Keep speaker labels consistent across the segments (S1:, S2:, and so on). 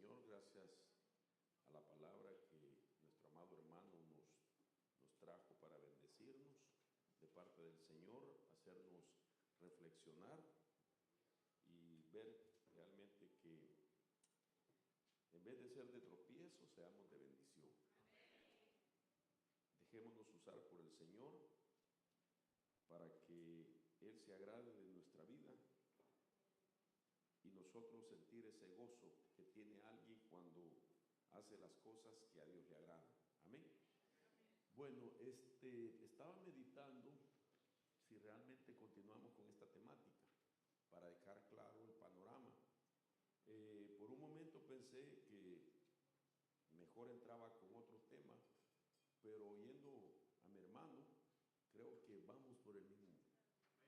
S1: Señor, gracias a la palabra que nuestro amado hermano nos trajo para bendecirnos de parte del Señor, hacernos reflexionar y ver realmente que en vez de ser de tropiezo, seamos de bendición. Dejémonos usar por el Señor para que Él se agrade de nuestra vida y nosotros sentir ese gozo que tiene alguien cuando hace las cosas que a Dios le agradan. Amén. Bueno, estaba meditando si realmente continuamos con esta temática para dejar claro el panorama. Por un momento pensé que mejor entraba con otro tema, pero oyendo a mi hermano, creo que vamos por el mismo.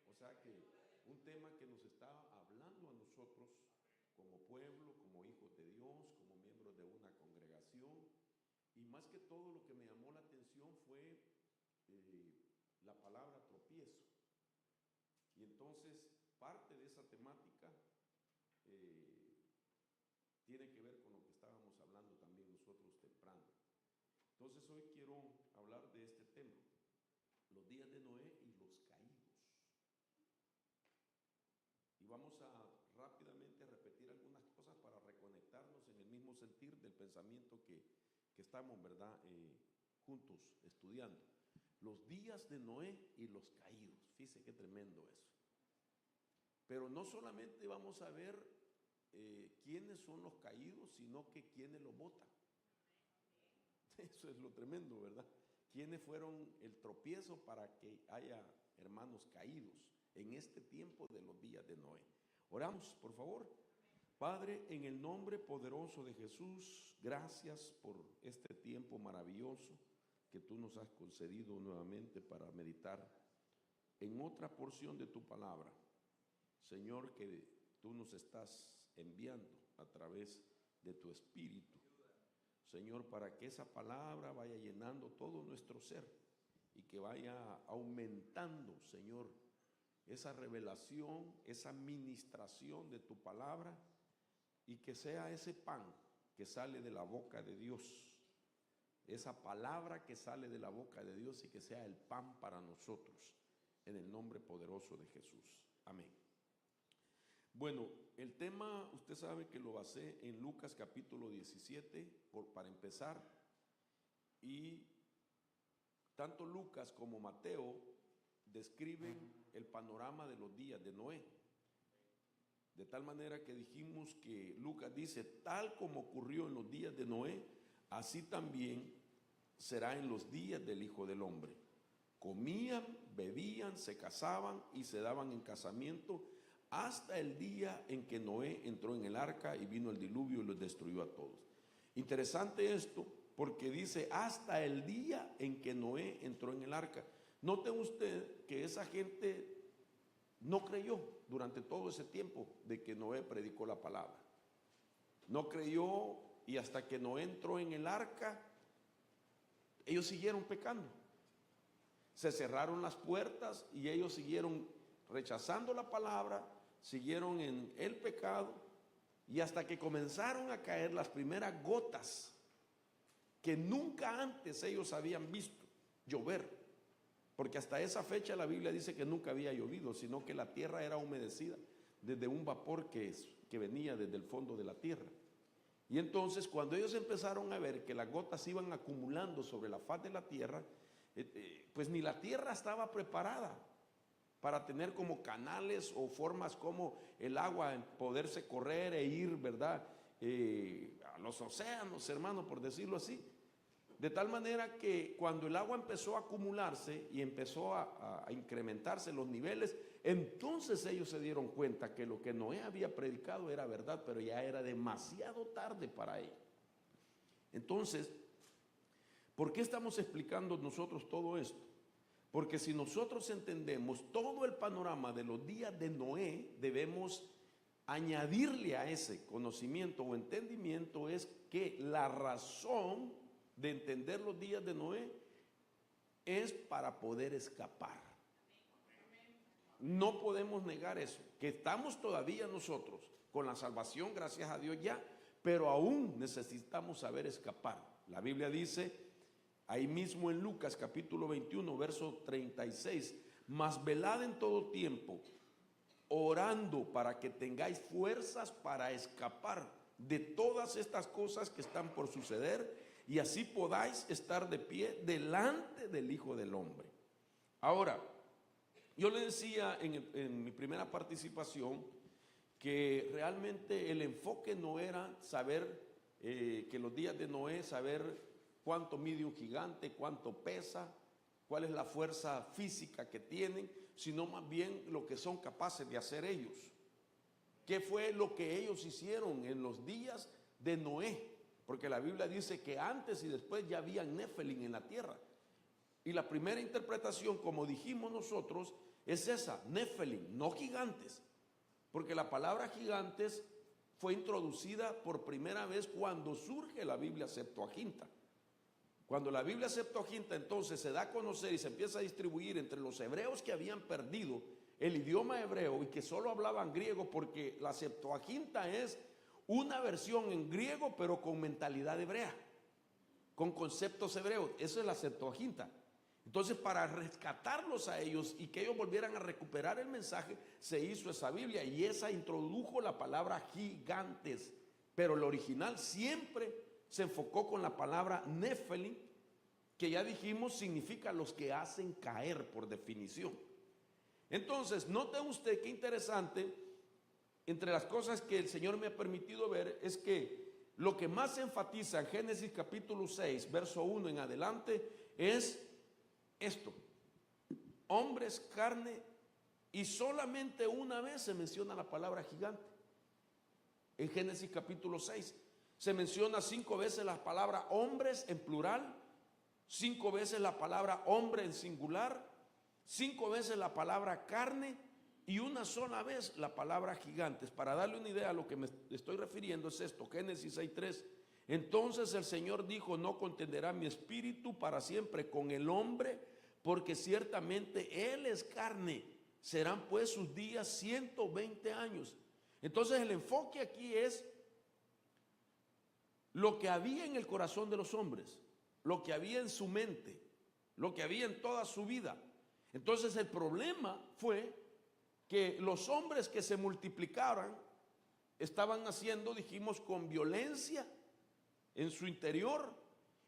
S1: O sea que un tema que nos está hablando a nosotros como pueblo, como hijos de Dios, como miembros de una congregación, y más que todo lo que me llamó la atención fue la palabra tropiezo. Y entonces parte de esa temática tiene que ver con lo que estábamos hablando también nosotros temprano. Entonces hoy quiero hablar de este tema, los días de Noé y los caídos. Y vamos a rápidamente repetir algunas cosas para reconectarnos en el mismo sentir del pensamiento que estamos, ¿verdad? Juntos estudiando. Los días de Noé y los caídos. Fíjense qué tremendo eso. Pero no solamente vamos a ver quiénes son los caídos, sino que quiénes los botan. Eso es lo tremendo, ¿verdad? Quiénes fueron el tropiezo para que haya hermanos caídos en este tiempo de los días de Noé. Oramos, por favor. Padre, en el nombre poderoso de Jesús, gracias por este tiempo maravilloso que tú nos has concedido nuevamente para meditar en otra porción de tu palabra. Señor, que tú nos estás enviando a través de tu Espíritu. Señor, para que esa palabra vaya llenando todo nuestro ser y que vaya aumentando, Señor, esa revelación, esa ministración de tu palabra, y que sea ese pan que sale de la boca de Dios, esa palabra que sale de la boca de Dios, y que sea el pan para nosotros, en el nombre poderoso de Jesús. Amén. Bueno, el tema, usted sabe que lo basé en Lucas capítulo 17, para empezar, y tanto Lucas como Mateo describen el panorama de los días de Noé. De tal manera que dijimos que Lucas dice, tal como ocurrió en los días de Noé, así también será en los días del Hijo del Hombre. Comían, bebían, se casaban y se daban en casamiento hasta el día en que Noé entró en el arca y vino el diluvio y los destruyó a todos. Interesante esto, porque dice hasta el día en que Noé entró en el arca. Note usted que esa gente no creyó durante todo ese tiempo de que Noé predicó la palabra. No creyó, y hasta que Noé entró en el arca, ellos siguieron pecando. Se cerraron las puertas y ellos siguieron rechazando la palabra, siguieron en el pecado, y hasta que comenzaron a caer las primeras gotas que nunca antes ellos habían visto llover. Porque hasta esa fecha la Biblia dice que nunca había llovido, sino que la tierra era humedecida desde un vapor que venía desde el fondo de la tierra. Y entonces cuando ellos empezaron a ver que las gotas iban acumulando sobre la faz de la tierra, pues ni la tierra estaba preparada para tener como canales o formas como el agua poderse correr e ir, ¿verdad? A los océanos, hermano, por decirlo así. De tal manera que cuando el agua empezó a acumularse y empezó a incrementarse los niveles, entonces ellos se dieron cuenta que lo que Noé había predicado era verdad, pero ya era demasiado tarde para ellos. Entonces, ¿por qué estamos explicando nosotros todo esto? Porque si nosotros entendemos todo el panorama de los días de Noé, debemos añadirle a ese conocimiento o entendimiento es que la razón de entender los días de Noé es para poder escapar. No podemos negar eso, que estamos todavía nosotros con la salvación, gracias a Dios ya, pero aún necesitamos saber escapar. La Biblia dice, ahí mismo en Lucas capítulo 21, verso 36, mas velad en todo tiempo, orando para que tengáis fuerzas para escapar de todas estas cosas que están por suceder y así podáis estar de pie delante del Hijo del Hombre. Ahora, yo le decía en mi primera participación que realmente el enfoque no era saber que los días de Noé, saber cuánto mide un gigante, cuánto pesa, cuál es la fuerza física que tienen, sino más bien lo que son capaces de hacer ellos. ¿Qué fue lo que ellos hicieron en los días de Noé? Porque la Biblia dice que antes y después ya había Nefelín en la tierra. Y la primera interpretación, como dijimos nosotros, es esa, Nefelín, no gigantes. Porque la palabra gigantes fue introducida por primera vez cuando surge la Biblia Septuaginta. Cuando la Biblia Septuaginta entonces se da a conocer y se empieza a distribuir entre los hebreos que habían perdido el idioma hebreo y que solo hablaban griego, porque la Septuaginta es una versión en griego pero con mentalidad hebrea, con conceptos hebreos. Eso es la Septuaginta. Entonces, para rescatarlos a ellos y que ellos volvieran a recuperar el mensaje, se hizo esa Biblia y esa introdujo la palabra gigantes. Pero el original siempre se enfocó con la palabra Nefelín, que ya dijimos significa los que hacen caer por definición. Entonces, note usted qué interesante, entre las cosas que el Señor me ha permitido ver, es que lo que más se enfatiza en Génesis capítulo 6, verso 1 en adelante, es esto: hombres, carne, y solamente una vez se menciona la palabra gigante. En Génesis capítulo 6 se menciona 5 veces la palabra hombres en plural, 5 veces la palabra hombre en singular, 5 veces la palabra carne y una sola vez la palabra gigantes. Para darle una idea a lo que me estoy refiriendo es esto, Génesis 6:3. Entonces el Señor dijo: no contenderá mi espíritu para siempre con el hombre, porque ciertamente él es carne, serán pues sus días 120 años. Entonces el enfoque aquí es lo que había en el corazón de los hombres, lo que había en su mente, lo que había en toda su vida. Entonces el problema fue que los hombres que se multiplicaran estaban haciendo, dijimos, con violencia en su interior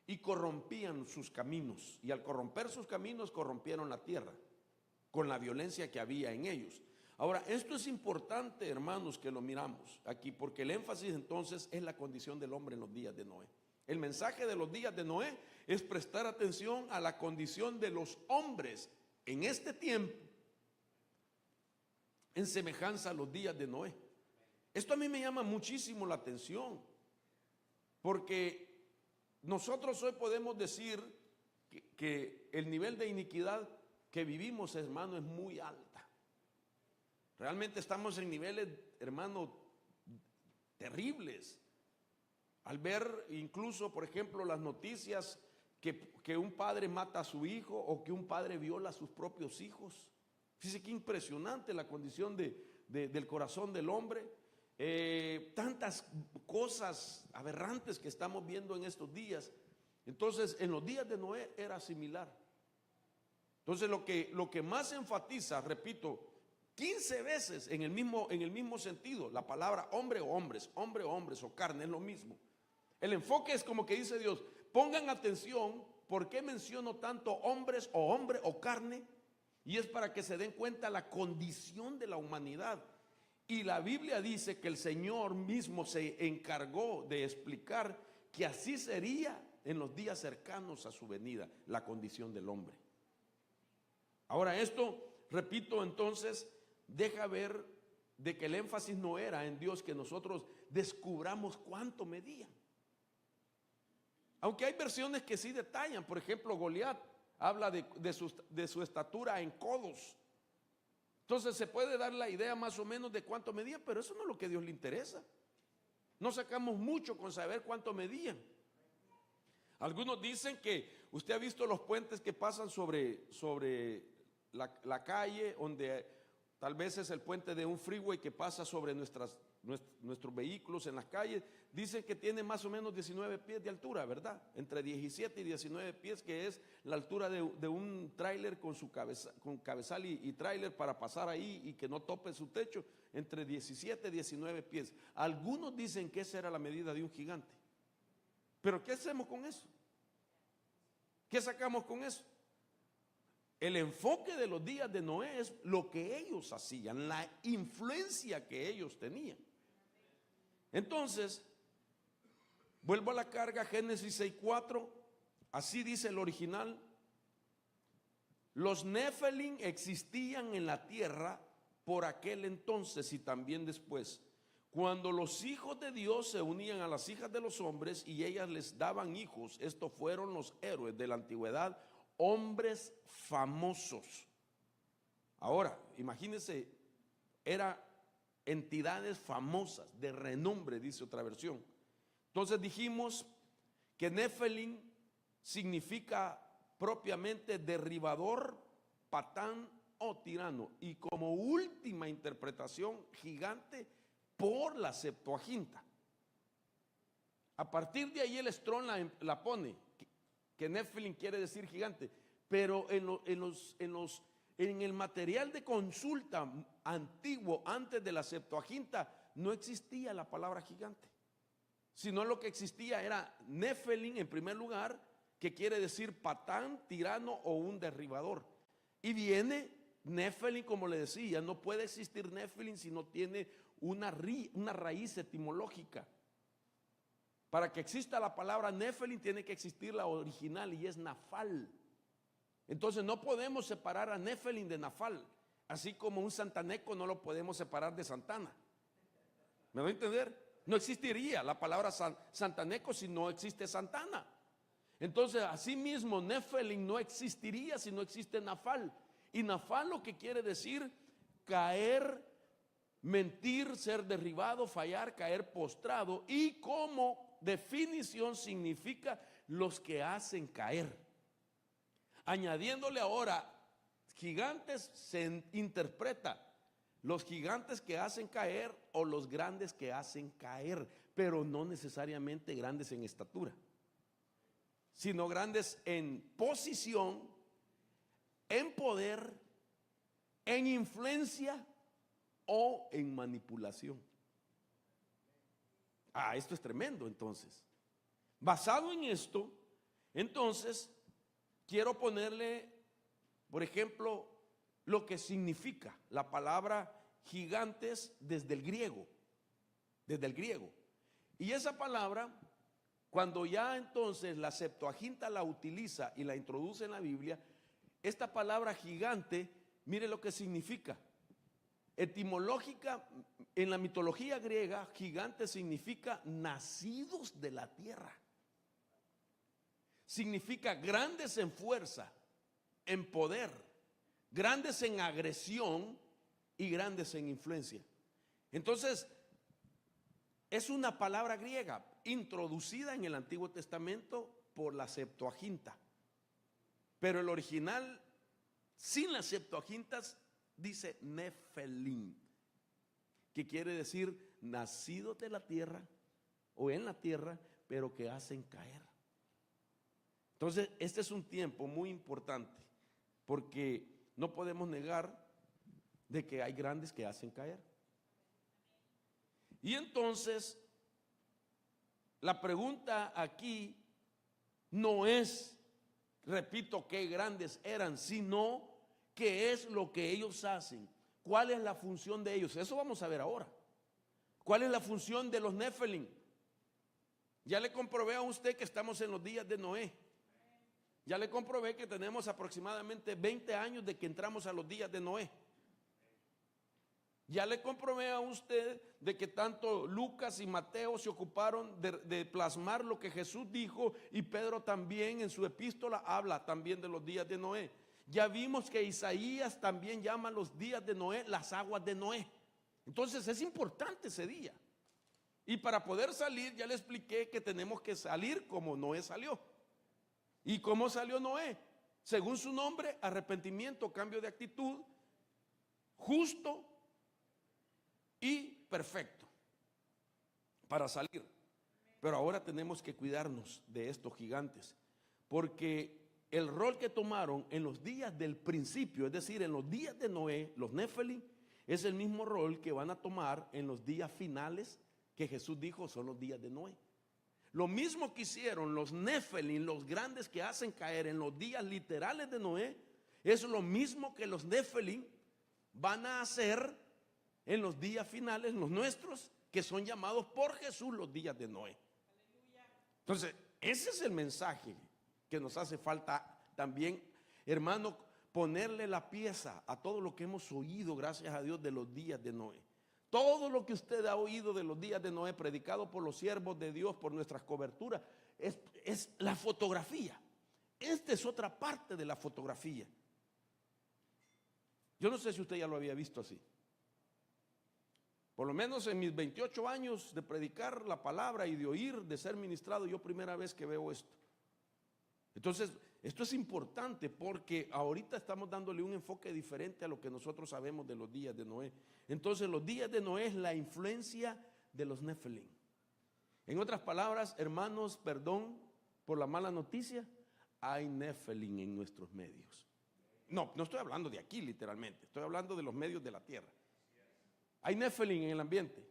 S1: y corrompían sus caminos. Y al corromper sus caminos, corrompieron la tierra con la violencia que había en ellos. Ahora, esto es importante, hermanos, que lo miramos aquí, porque el énfasis entonces es la condición del hombre en los días de Noé. El mensaje de los días de Noé es prestar atención a la condición de los hombres en este tiempo, en semejanza a los días de Noé. Esto a mí me llama muchísimo la atención, porque nosotros hoy podemos decir que el nivel de iniquidad que vivimos, hermano, es muy alta. Realmente estamos en niveles, hermano, terribles. Al ver incluso, por ejemplo, las noticias que un padre mata a su hijo o que un padre viola a sus propios hijos. Fíjese qué impresionante la condición del corazón del hombre. Tantas cosas aberrantes que estamos viendo en estos días. Entonces, en los días de Noé era similar. Entonces, lo que más enfatiza, repito, 15 veces en el mismo sentido, la palabra hombre o hombres o carne, es lo mismo. El enfoque es como que dice Dios: pongan atención, ¿por qué menciono tanto hombres o hombre o carne? Y es para que se den cuenta la condición de la humanidad. Y la Biblia dice que el Señor mismo se encargó de explicar que así sería en los días cercanos a su venida, la condición del hombre. Ahora esto, repito, entonces deja ver de que el énfasis no era en Dios que nosotros descubramos cuánto medían. Aunque hay versiones que sí detallan, por ejemplo, Goliat habla de su estatura en codos. Entonces se puede dar la idea más o menos de cuánto medía, pero eso no es lo que a Dios le interesa. No sacamos mucho con saber cuánto medían. Algunos dicen que usted ha visto los puentes que pasan sobre la calle, donde Tal vez es el puente de un freeway que pasa sobre nuestros vehículos en las calles. Dicen que tiene más o menos 19 pies de altura, ¿verdad? Entre 17 y 19 pies, que es la altura de un tráiler con cabezal y tráiler para pasar ahí y que no tope su techo. Entre 17 y 19 pies. Algunos dicen que esa era la medida de un gigante. ¿Pero qué hacemos con eso? ¿Qué sacamos con eso? El enfoque de los días de Noé es lo que ellos hacían, la influencia que ellos tenían. Entonces, vuelvo a la carga, Génesis 6:4, así dice el original: los Nefelim existían en la tierra por aquel entonces y también después, cuando los hijos de Dios se unían a las hijas de los hombres y ellas les daban hijos. Estos fueron los héroes de la antigüedad, hombres famosos. Ahora, imagínense, eran entidades famosas, de renombre, dice otra versión. Entonces dijimos que Nefelim significa propiamente derribador, patán o tirano, y como última interpretación, gigante por la Septuaginta. A partir de ahí el Strong la pone, que Nefelim quiere decir gigante, pero en el material de consulta antiguo, antes de la Septuaginta, no existía la palabra gigante, sino lo que existía era Nefelim en primer lugar, que quiere decir patán, tirano o un derribador. Y viene Nefelim, como le decía, no puede existir Nefelim si no tiene una raíz etimológica. Para que exista la palabra Nefelim tiene que existir la original, y es Nafal. Entonces no podemos separar a Nefelim de Nafal, así como un santaneco no lo podemos separar de Santana. ¿Me va a entender? No existiría la palabra santaneco si no existe Santana. Entonces así mismo Nefelim no existiría si no existe Nafal. Y Nafal lo que quiere decir caer, mentir, ser derribado, fallar, caer postrado, y como definición significa los que hacen caer. Añadiéndole ahora gigantes, se interpreta los gigantes que hacen caer o los grandes que hacen caer, pero no necesariamente grandes en estatura, sino grandes en posición, en poder, en influencia o en manipulación. Esto es tremendo. Entonces, basado en esto, entonces quiero ponerle, por ejemplo, lo que significa la palabra gigantes desde el griego. Y esa palabra, cuando ya entonces la Septuaginta la utiliza y la introduce en la Biblia, esta palabra gigante, mire lo que significa. Etimológica, en la mitología griega, gigante significa nacidos de la tierra. Significa grandes en fuerza, en poder, grandes en agresión y grandes en influencia. Entonces, es una palabra griega introducida en el Antiguo Testamento por la Septuaginta. Pero el original, sin las Septuagintas, dice Nefelim, que quiere decir nacidos de la tierra o en la tierra, pero que hacen caer. Entonces, este es un tiempo muy importante, porque no podemos negar de que hay grandes que hacen caer. Y entonces, la pregunta aquí no es, repito, qué grandes eran, sino qué es lo que ellos hacen, cuál es la función de ellos. Eso vamos a ver ahora. ¿Cuál es la función de los Nefelim? Ya le comprobé a usted que estamos en los días de Noé. Ya le comprobé que tenemos aproximadamente 20 años de que entramos a los días de Noé. Ya le comprobé a usted de que tanto Lucas y Mateo se ocuparon de plasmar lo que Jesús dijo, y Pedro también en su epístola habla también de los días de Noé. Ya vimos que Isaías también llama los días de Noé las aguas de Noé. Entonces es importante ese día. Y para poder salir, ya le expliqué que tenemos que salir como Noé salió. ¿Y cómo salió Noé? Según su nombre, arrepentimiento, cambio de actitud, justo y perfecto para salir. Pero ahora tenemos que cuidarnos de estos gigantes, porque el rol que tomaron en los días del principio, es decir, en los días de Noé, los Nefelim, es el mismo rol que van a tomar en los días finales que Jesús dijo son los días de Noé. Lo mismo que hicieron los Nefelim, los grandes que hacen caer en los días literales de Noé, es lo mismo que los Nefelim van a hacer en los días finales, los nuestros, que son llamados por Jesús los días de Noé. Entonces, ese es el mensaje que nos hace falta también, hermano, ponerle la pieza a todo lo que hemos oído, gracias a Dios, de los días de Noé. Todo lo que usted ha oído de los días de Noé, predicado por los siervos de Dios, por nuestras coberturas, es la fotografía. Esta es otra parte de la fotografía. Yo no sé si usted ya lo había visto así. Por lo menos en mis 28 años de predicar la palabra y de oír, de ser ministrado, yo primera vez que veo esto. Entonces, esto es importante porque ahorita estamos dándole un enfoque diferente a lo que nosotros sabemos de los días de Noé. Entonces, los días de Noé es la influencia de los Nefelim. En otras palabras, hermanos, perdón por la mala noticia, hay Nefelim en nuestros medios. No estoy hablando de aquí literalmente, estoy hablando de los medios de la tierra. Hay Nefelim en el ambiente.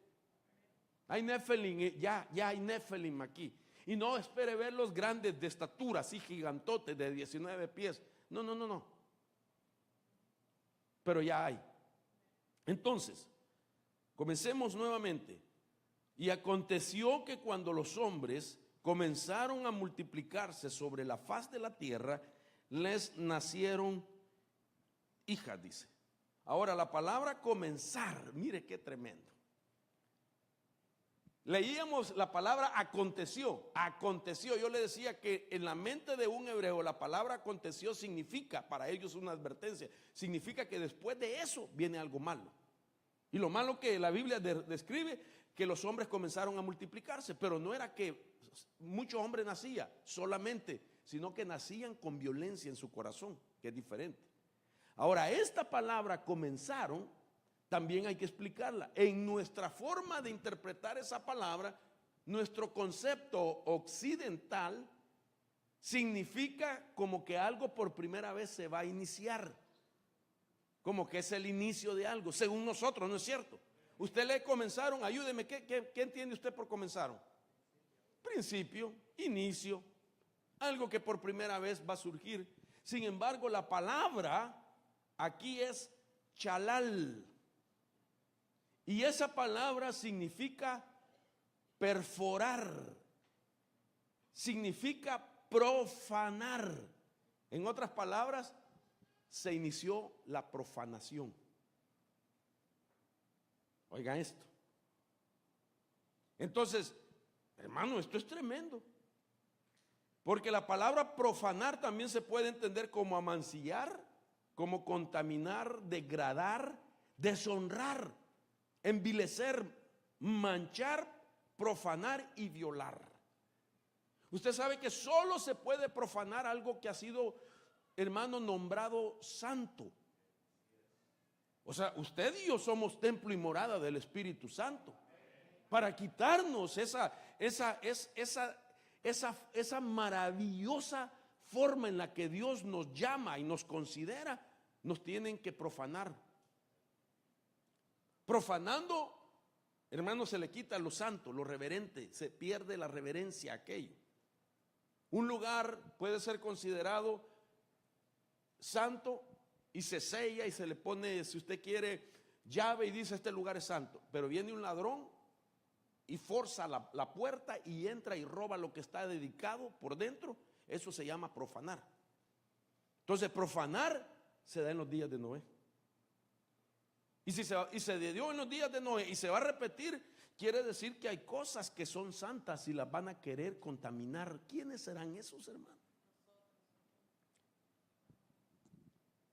S1: Hay Nefelim, ya hay Nefelim aquí. Y no espere ver los grandes de estatura, así gigantotes de 19 pies. No. Pero ya hay. Entonces, comencemos nuevamente. Y aconteció que cuando los hombres comenzaron a multiplicarse sobre la faz de la tierra, les nacieron hijas, dice. Ahora la palabra comenzar, mire qué tremendo. Leíamos la palabra aconteció. Yo le decía que en la mente de un hebreo la palabra aconteció significa, para ellos una advertencia, significa que después de eso viene algo malo. Y lo malo que la Biblia describe, que los hombres comenzaron a multiplicarse, pero no era que muchos hombres nacían solamente, sino que nacían con violencia en su corazón, que es diferente. Ahora, esta palabra comenzaron, también hay que explicarla. En nuestra forma de interpretar esa palabra, nuestro concepto occidental significa como que algo por primera vez se va a iniciar, como que es el inicio de algo, según nosotros, ¿no es cierto? Usted le comenzaron, ayúdeme, ¿qué entiende usted por comenzaron? Principio, inicio, algo que por primera vez va a surgir. Sin embargo, la palabra aquí es chalal. Y esa palabra significa perforar, significa profanar. En otras palabras, se inició la profanación. Oigan esto. Entonces, hermano, esto es tremendo. Porque la palabra profanar también se puede entender como amancillar, como contaminar, degradar, deshonrar, envilecer, manchar, profanar y violar. Usted sabe que solo se puede profanar algo que ha sido, hermano, nombrado santo. O sea, usted y yo somos templo y morada del Espíritu Santo. Para quitarnos esa maravillosa forma en la que Dios nos llama y nos considera, nos tienen que profanar. Profanando, hermano, se le quita lo santo, lo reverente, se pierde la reverencia a aquello. Un lugar puede ser considerado santo y se sella y se le pone, si usted quiere, llave y dice este lugar es santo. Pero viene un ladrón y forza la puerta y entra y roba lo que está dedicado por dentro. Eso se llama profanar. Entonces, profanar se da en los días de Noé. Y si se dio en los días de Noé y se va a repetir, quiere decir que hay cosas que son santas y las van a querer contaminar. ¿Quiénes serán esos, hermanos?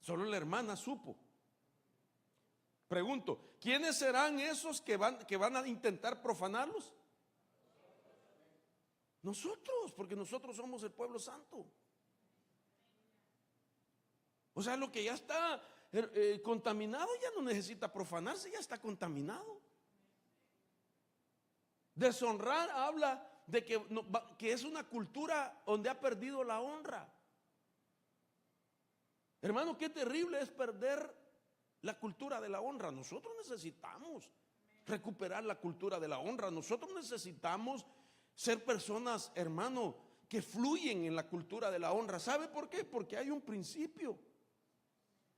S1: Solo la hermana supo. Pregunto, ¿quiénes serán esos que van a intentar profanarlos? Nosotros, porque nosotros somos el pueblo santo. O sea, lo que ya está, contaminado ya no necesita profanarse, ya está contaminado. Deshonrar habla de que es una cultura donde ha perdido la honra. Hermano, qué terrible es perder la cultura de la honra. Nosotros necesitamos recuperar la cultura de la honra. Nosotros necesitamos ser personas, hermano, que fluyen en la cultura de la honra. ¿Sabe por qué? Porque hay un principio.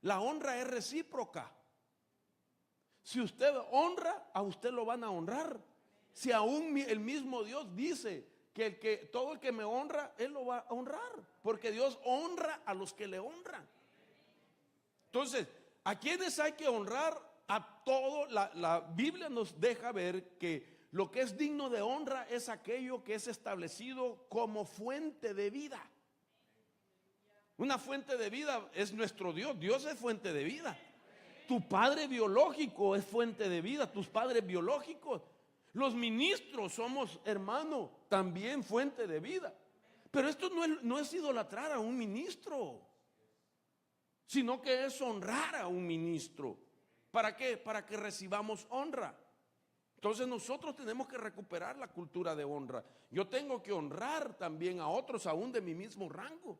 S1: La honra es recíproca. Si usted honra, a usted lo van a honrar. Si aún el mismo Dios dice que todo el que me honra, Él lo va a honrar, porque Dios honra a los que le honran. Entonces, ¿a quiénes hay que honrar? A todos. La Biblia nos deja ver que lo que es digno de honra es aquello que es establecido como fuente de vida. Una fuente de vida es nuestro Dios. Dios es fuente de vida. Tu padre biológico es fuente de vida. Tus padres biológicos. Los ministros somos, hermano, también fuente de vida. Pero esto no es idolatrar a un ministro, sino que es honrar a un ministro. ¿Para qué? Para que recibamos honra. Entonces nosotros tenemos que recuperar la cultura de honra. Yo tengo que honrar también a otros aún de mi mismo rango.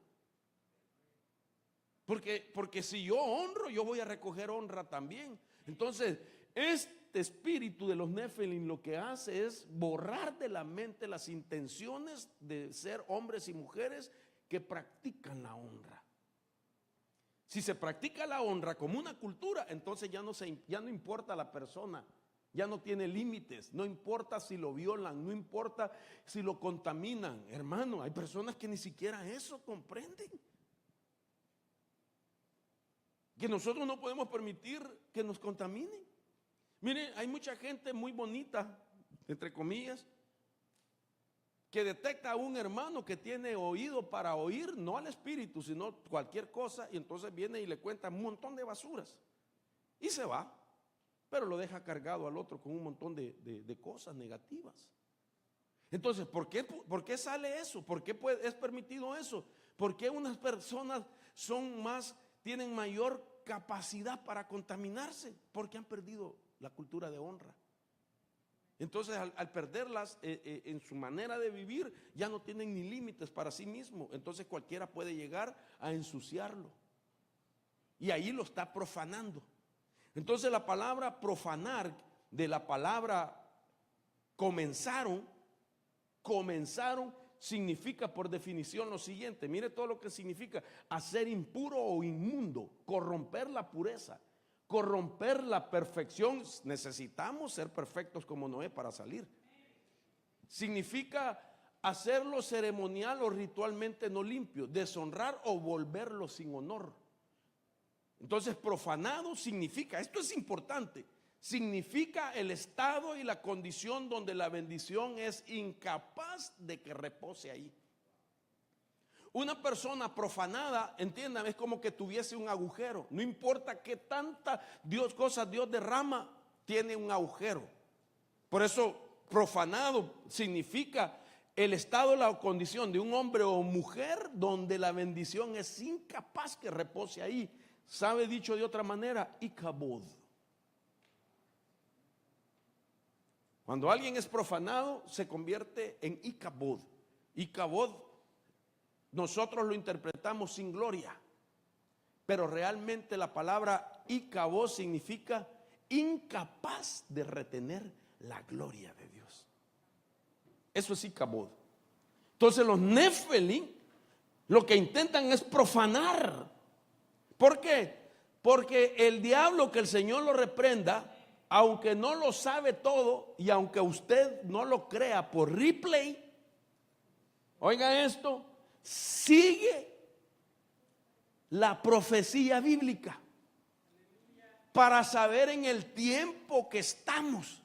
S1: Porque si yo honro, yo voy a recoger honra también. Entonces, este espíritu de los Nefilim lo que hace es borrar de la mente las intenciones de ser hombres y mujeres que practican la honra. Si se practica la honra como una cultura, entonces ya no importa la persona, ya no tiene límites, no importa si lo violan, no importa si lo contaminan. Hermano, hay personas que ni siquiera eso comprenden. Que nosotros no podemos permitir que nos contaminen. Mire, hay mucha gente muy bonita, entre comillas, que detecta a un hermano que tiene oído para oír, no al espíritu, sino cualquier cosa, y entonces viene y le cuenta un montón de basuras y se va, pero lo deja cargado al otro con un montón de cosas negativas. Entonces, ¿por qué sale eso? ¿Por qué es permitido eso? ¿Por qué unas personas tienen mayor capacidad para contaminarse? Porque han perdido la cultura de honra. Entonces al perderlas en su manera de vivir, ya no tienen ni límites para sí mismo. Entonces cualquiera puede llegar a ensuciarlo y ahí lo está profanando. Entonces la palabra profanar, de la palabra comenzaron, significa por definición lo siguiente. Mire todo lo que significa: hacer impuro o inmundo, corromper la pureza, corromper la perfección. Necesitamos ser perfectos como Noé para salir. Significa hacerlo ceremonial o ritualmente no limpio, deshonrar o volverlo sin honor. Entonces profanado significa, esto es importante, significa el estado y la condición donde la bendición es incapaz de que repose ahí. Una persona profanada, entiendan, es como que tuviese un agujero. No importa qué tanta cosas Dios derrama, tiene un agujero. Por eso profanado significa el estado y la condición de un hombre o mujer donde la bendición es incapaz que repose ahí. ¿Sabe dicho de otra manera? Icabod. Cuando alguien es profanado, se convierte en Icabod. Icabod, nosotros lo interpretamos sin gloria, pero realmente la palabra Icabod significa incapaz de retener la gloria de Dios. Eso es Icabod. Entonces los Nefilim lo que intentan es profanar. ¿Por qué? Porque el diablo, que el Señor lo reprenda, aunque no lo sabe todo y aunque usted no lo crea por replay, oiga esto, sigue la profecía bíblica para saber en el tiempo que estamos.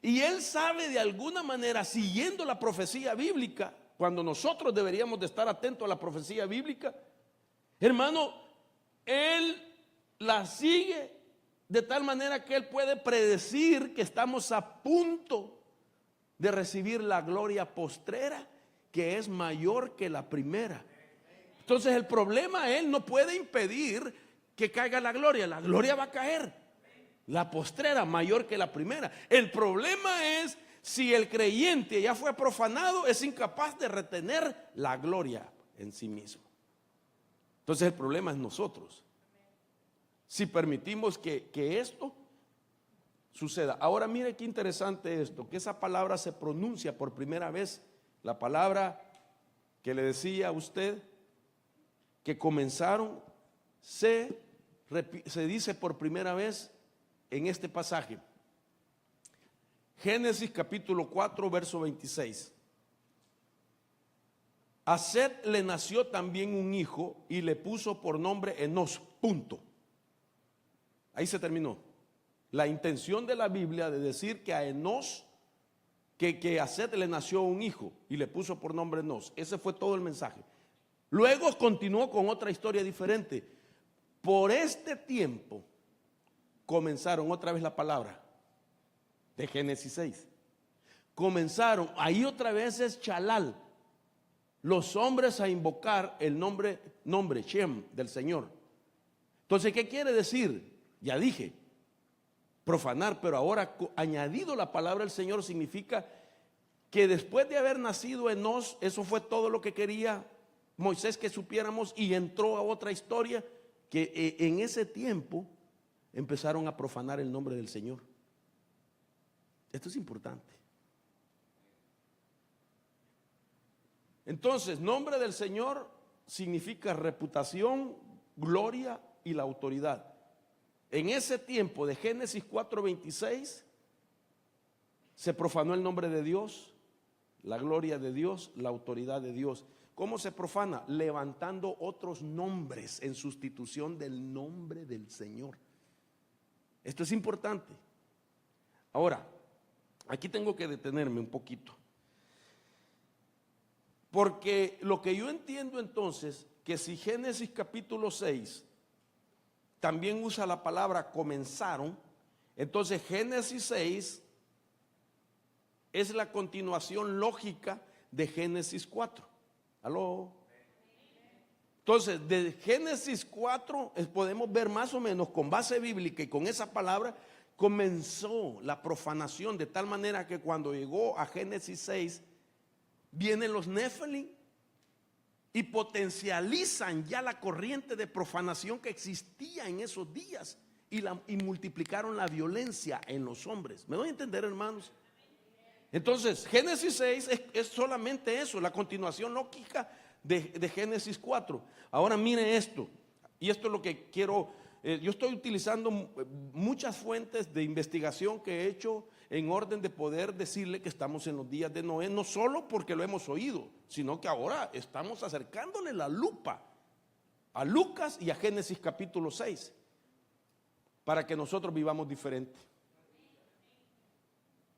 S1: Y él sabe de alguna manera, siguiendo la profecía bíblica, cuando nosotros deberíamos de estar atentos a la profecía bíblica, hermano, él la sigue de tal manera que él puede predecir que estamos a punto de recibir la gloria postrera, que es mayor que la primera. Entonces el problema, él no puede impedir que caiga la gloria va a caer. La postrera mayor que la primera. El problema es si el creyente ya fue profanado, es incapaz de retener la gloria en sí mismo. Entonces el problema es nosotros. Si permitimos que esto suceda. Ahora mire qué interesante esto, que esa palabra se pronuncia por primera vez. La palabra que le decía a usted que comenzaron se dice por primera vez en este pasaje. Génesis capítulo 4 verso 26. A Set le nació también un hijo y le puso por nombre Enos. Punto. Ahí se terminó. La intención de la Biblia de decir que a Enos, que a Set le nació un hijo y le puso por nombre Enos. Ese fue todo el mensaje. Luego continuó con otra historia diferente. Por este tiempo comenzaron, otra vez la palabra de Génesis 6. Comenzaron, ahí otra vez es Chalal, los hombres a invocar el nombre Shem del Señor. Entonces, ¿qué quiere decir? Ya dije, profanar, pero ahora añadido la palabra del Señor significa que después de haber nacido Enos, eso fue todo lo que quería Moisés que supiéramos, y entró a otra historia que en ese tiempo empezaron a profanar el nombre del Señor. Esto es importante. Entonces, nombre del Señor significa reputación, gloria y la autoridad. En ese tiempo de Génesis 4:26 se profanó el nombre de Dios, la gloria de Dios, la autoridad de Dios. ¿Cómo se profana? Levantando otros nombres en sustitución del nombre del Señor. Esto es importante. Ahora, aquí tengo que detenerme un poquito. Porque lo que yo entiendo entonces, que si Génesis capítulo 6 también usa la palabra comenzaron, entonces Génesis 6 es la continuación lógica de Génesis 4. ¿Aló? Entonces, de Génesis 4 podemos ver más o menos con base bíblica y con esa palabra comenzó la profanación, de tal manera que cuando llegó a Génesis 6 vienen los Nefilim y potencializan ya la corriente de profanación que existía en esos días y multiplicaron la violencia en los hombres. ¿Me doy a entender, hermanos? Entonces, Génesis 6 es solamente eso, la continuación lógica de Génesis 4. Ahora mire esto, y esto es lo que quiero, yo estoy utilizando muchas fuentes de investigación que he hecho en orden de poder decirle que estamos en los días de Noé, no solo porque lo hemos oído, sino que ahora estamos acercándole la lupa a Lucas y a Génesis capítulo 6, para que nosotros vivamos diferente.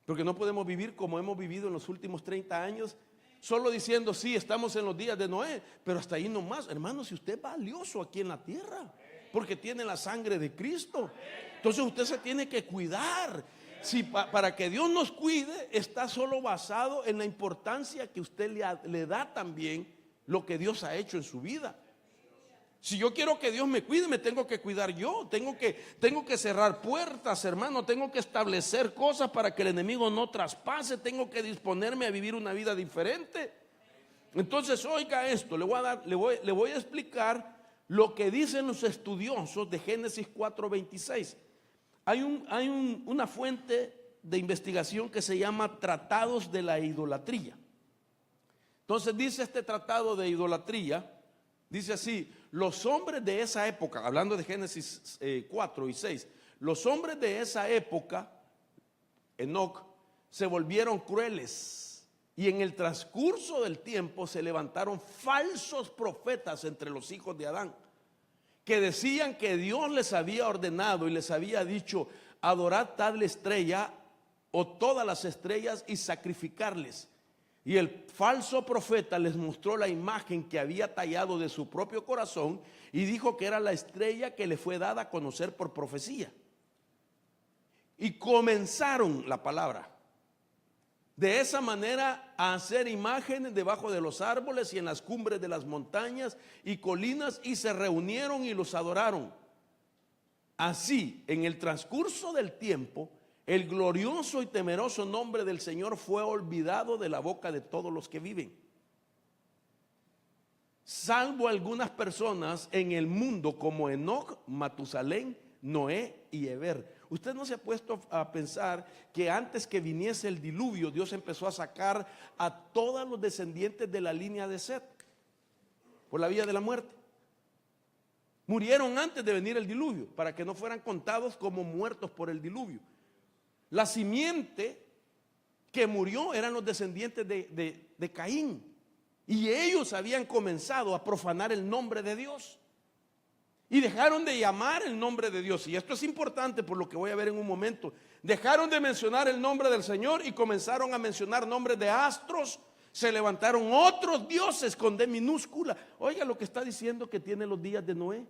S1: Porque no podemos vivir como hemos vivido en los últimos 30 años, solo diciendo, sí, estamos en los días de Noé, pero hasta ahí nomás. Hermano, si usted es valioso aquí en la tierra, porque tiene la sangre de Cristo, entonces usted se tiene que cuidar. Si para que Dios nos cuide, está solo basado en la importancia que usted le da también lo que Dios ha hecho en su vida. Si yo quiero que Dios me cuide, me tengo que cuidar yo. Tengo que cerrar puertas, hermano. Tengo que establecer cosas para que el enemigo no traspase. Tengo que disponerme a vivir una vida diferente. Entonces, oiga esto, le voy a explicar lo que dicen los estudiosos de Génesis 4:26. Hay una fuente de investigación que se llama Tratados de la Idolatría. Entonces dice este tratado de idolatría, dice así: los hombres de esa época, hablando de Génesis 4 y 6, los hombres de esa época, Enoc, se volvieron crueles, y en el transcurso del tiempo se levantaron falsos profetas entre los hijos de Adán, que decían que Dios les había ordenado y les había dicho: adorad tal estrella o todas las estrellas y sacrificarles. Y el falso profeta les mostró la imagen que había tallado de su propio corazón y dijo que era la estrella que le fue dada a conocer por profecía. Y comenzaron, la palabra, de esa manera a hacer imágenes debajo de los árboles y en las cumbres de las montañas y colinas, y se reunieron y los adoraron. Así, en el transcurso del tiempo, el glorioso y temeroso nombre del Señor fue olvidado de la boca de todos los que viven, salvo algunas personas en el mundo como Enoc, Matusalén, Noé y Eber. Usted no se ha puesto a pensar que antes que viniese el diluvio, Dios empezó a sacar a todos los descendientes de la línea de Set por la vía de la muerte. Murieron antes de venir el diluvio, para que no fueran contados como muertos por el diluvio. La simiente que murió eran los descendientes de Caín, y ellos habían comenzado a profanar el nombre de Dios y dejaron de llamar el nombre de Dios. Y esto es importante por lo que voy a ver en un momento. Dejaron de mencionar el nombre del Señor y comenzaron a mencionar nombres de astros. Se levantaron otros dioses con D minúscula. Oiga lo que está diciendo que tiene los días de Noé.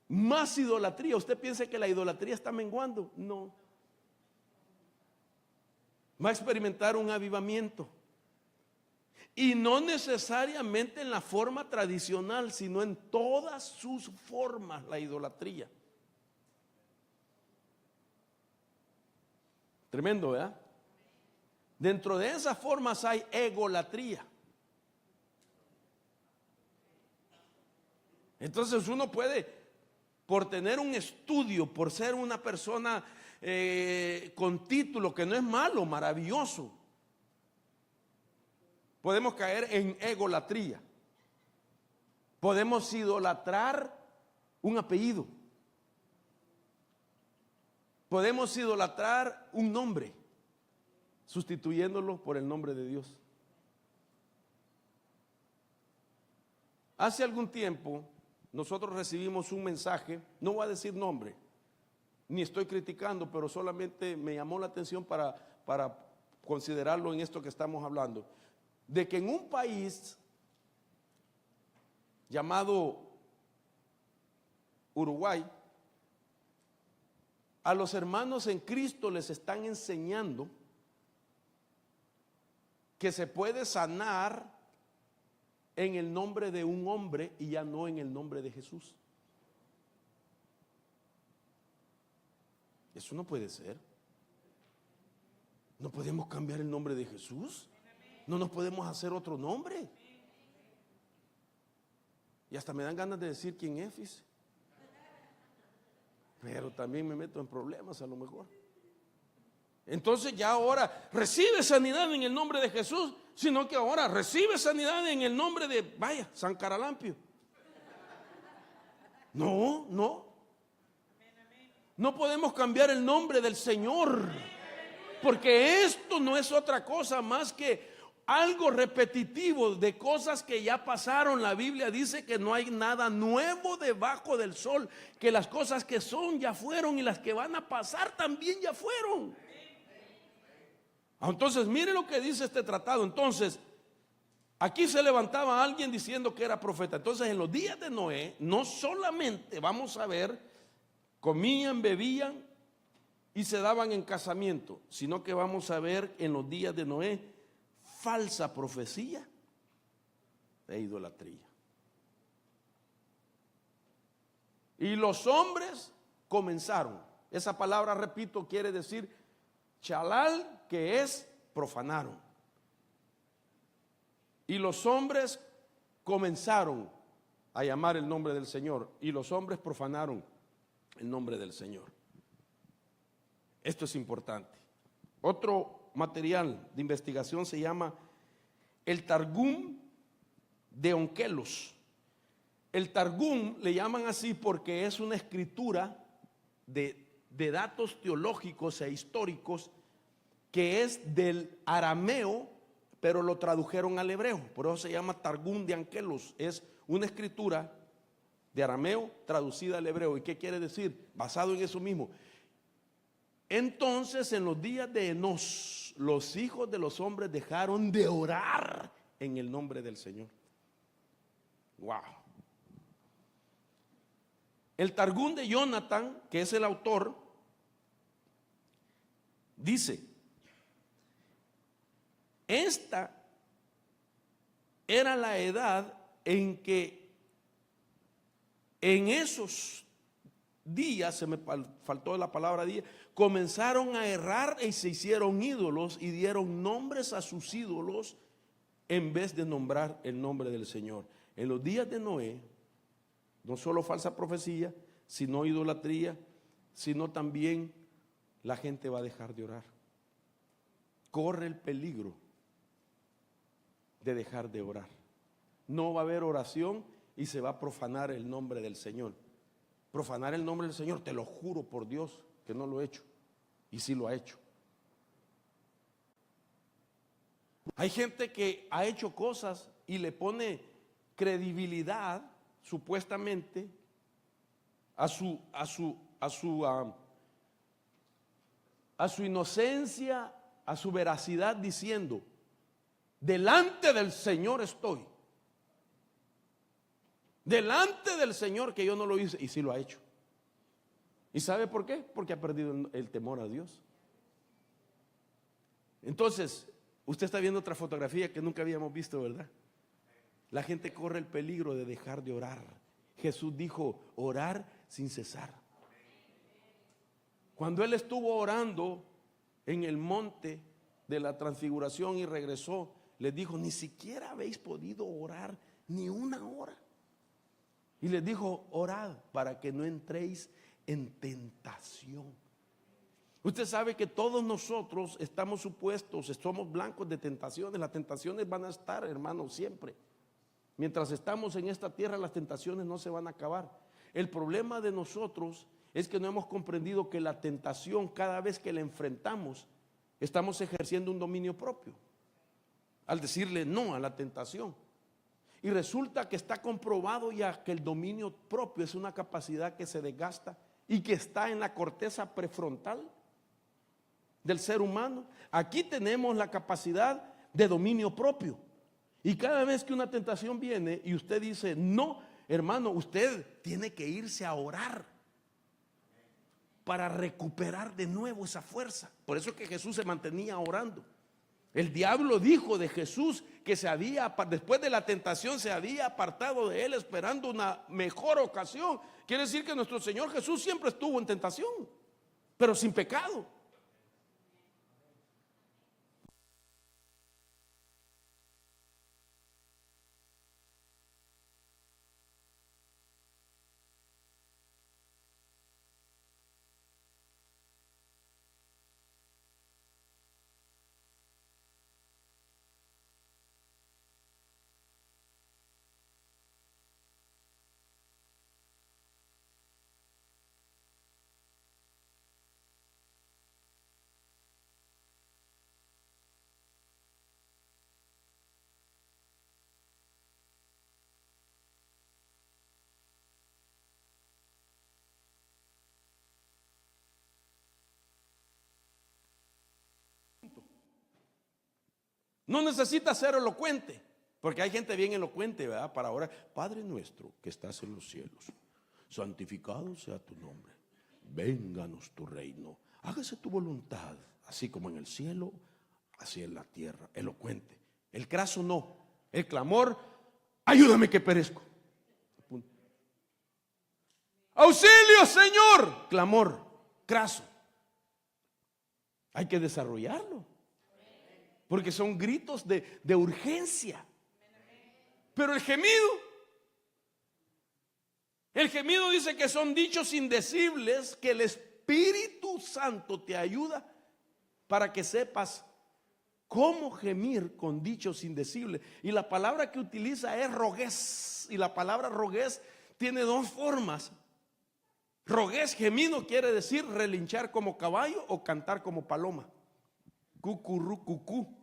S1: Más idolatría. ¿Usted piensa que la idolatría está menguando? No. Va a experimentar un avivamiento. Y no necesariamente en la forma tradicional, sino en todas sus formas, la idolatría. Tremendo, ¿verdad? Dentro de esas formas hay egolatría. Entonces uno puede, por tener un estudio, por ser una persona con título, que no es malo, maravilloso, podemos caer en egolatría. Podemos idolatrar un apellido. Podemos idolatrar un nombre, sustituyéndolo por el nombre de Dios. Hace algún tiempo nosotros recibimos un mensaje, no voy a decir nombre, ni estoy criticando, pero solamente me llamó la atención para considerarlo en esto que estamos hablando, de que en un país llamado Uruguay, a los hermanos en Cristo les están enseñando que se puede sanar en el nombre de un hombre y ya no en el nombre de Jesús. Eso no puede ser. No podemos cambiar el nombre de Jesús. No nos podemos hacer otro nombre. Y hasta me dan ganas de decir quién es, fíjese. Pero también me meto en problemas a lo mejor. Entonces ya ahora recibe sanidad en el nombre de Jesús, sino que ahora recibe sanidad en el nombre de, vaya, San Caralampio. No podemos cambiar el nombre del Señor, porque esto no es otra cosa más que algo repetitivo de cosas que ya pasaron. La Biblia dice que no hay nada nuevo debajo del sol, que las cosas que son ya fueron y las que van a pasar también ya fueron. Entonces mire lo que dice este tratado. Entonces aquí se levantaba alguien diciendo que era profeta. Entonces en los días de Noé no solamente, vamos a ver, comían, bebían y se daban en casamiento, sino que vamos a ver en los días de Noé falsa profecía e idolatría. Y los hombres comenzaron. Esa palabra, repito, quiere decir chalal, que es profanaron. Y los hombres comenzaron a llamar el nombre del Señor, y los hombres profanaron el nombre del Señor. Esto es importante. Otro material de investigación se llama el Targum de Onkelos. El Targum le llaman así porque es una escritura de datos teológicos e históricos que es del arameo, pero lo tradujeron al hebreo. Por eso se llama Targum de Onkelos. Es una escritura de arameo traducida al hebreo. ¿Y qué quiere decir? Basado en eso mismo. Entonces, en los días de Enos, los hijos de los hombres dejaron de orar en el nombre del Señor. Wow. El Targum de Jonathan, que es el autor, dice: esta era la edad en que En esos días, se me faltó la palabra día, comenzaron a errar y se hicieron ídolos y dieron nombres a sus ídolos en vez de nombrar el nombre del Señor. En los días de Noé, no solo falsa profecía, sino idolatría, sino también la gente va a dejar de orar. Corre el peligro de dejar de orar. No va a haber oración y se va a profanar el nombre del Señor. Profanar el nombre del Señor, te lo juro por Dios que no lo he hecho. Y sí lo ha hecho. Hay gente que ha hecho cosas y le pone credibilidad, supuestamente, a su inocencia, a su veracidad, diciendo: delante del Señor estoy. Delante del Señor que yo no lo hice, y sí lo ha hecho. ¿Y sabe por qué? Porque ha perdido el temor a Dios. Entonces, usted está viendo otra fotografía que nunca habíamos visto, ¿verdad? La gente corre el peligro de dejar de orar. Jesús dijo: orar sin cesar. Cuando Él estuvo orando en el monte de la transfiguración y regresó, les dijo: ni siquiera habéis podido orar ni una hora. Y les dijo: orad para que no entréis en tentación. Usted sabe que todos nosotros estamos supuestos, somos blancos de tentaciones. Las tentaciones van a estar, hermanos, siempre. Mientras estamos en esta tierra, las tentaciones no se van a acabar. El problema de nosotros es que no hemos comprendido que la tentación, cada vez que la enfrentamos, estamos ejerciendo un dominio propio al decirle no a la tentación. Y resulta que está comprobado ya que el dominio propio es una capacidad que se desgasta y que está en la corteza prefrontal del ser humano. Aquí tenemos la capacidad de dominio propio. Y cada vez que una tentación viene y usted dice no, hermano, usted tiene que irse a orar para recuperar de nuevo esa fuerza. Por eso es que Jesús se mantenía orando. El diablo dijo de Jesús que después de la tentación se había apartado de él esperando una mejor ocasión. Quiere decir que nuestro Señor Jesús siempre estuvo en tentación, pero sin pecado. No necesita ser elocuente, porque hay gente bien elocuente, ¿verdad? Para orar: Padre nuestro que estás en los cielos, santificado sea tu nombre, vénganos tu reino, hágase tu voluntad, así como en el cielo, así en la tierra. Elocuente. El craso no. El clamor: ayúdame que perezco. Auxilio, Señor. Clamor craso. Hay que desarrollarlo, porque son gritos de urgencia. Pero el gemido dice que son dichos indecibles, que el Espíritu Santo te ayuda para que sepas cómo gemir con dichos indecibles. Y la palabra que utiliza es roguez. Y la palabra roguez tiene dos formas. Roguez, gemido, quiere decir relinchar como caballo o cantar como paloma. Cucurru, cucú.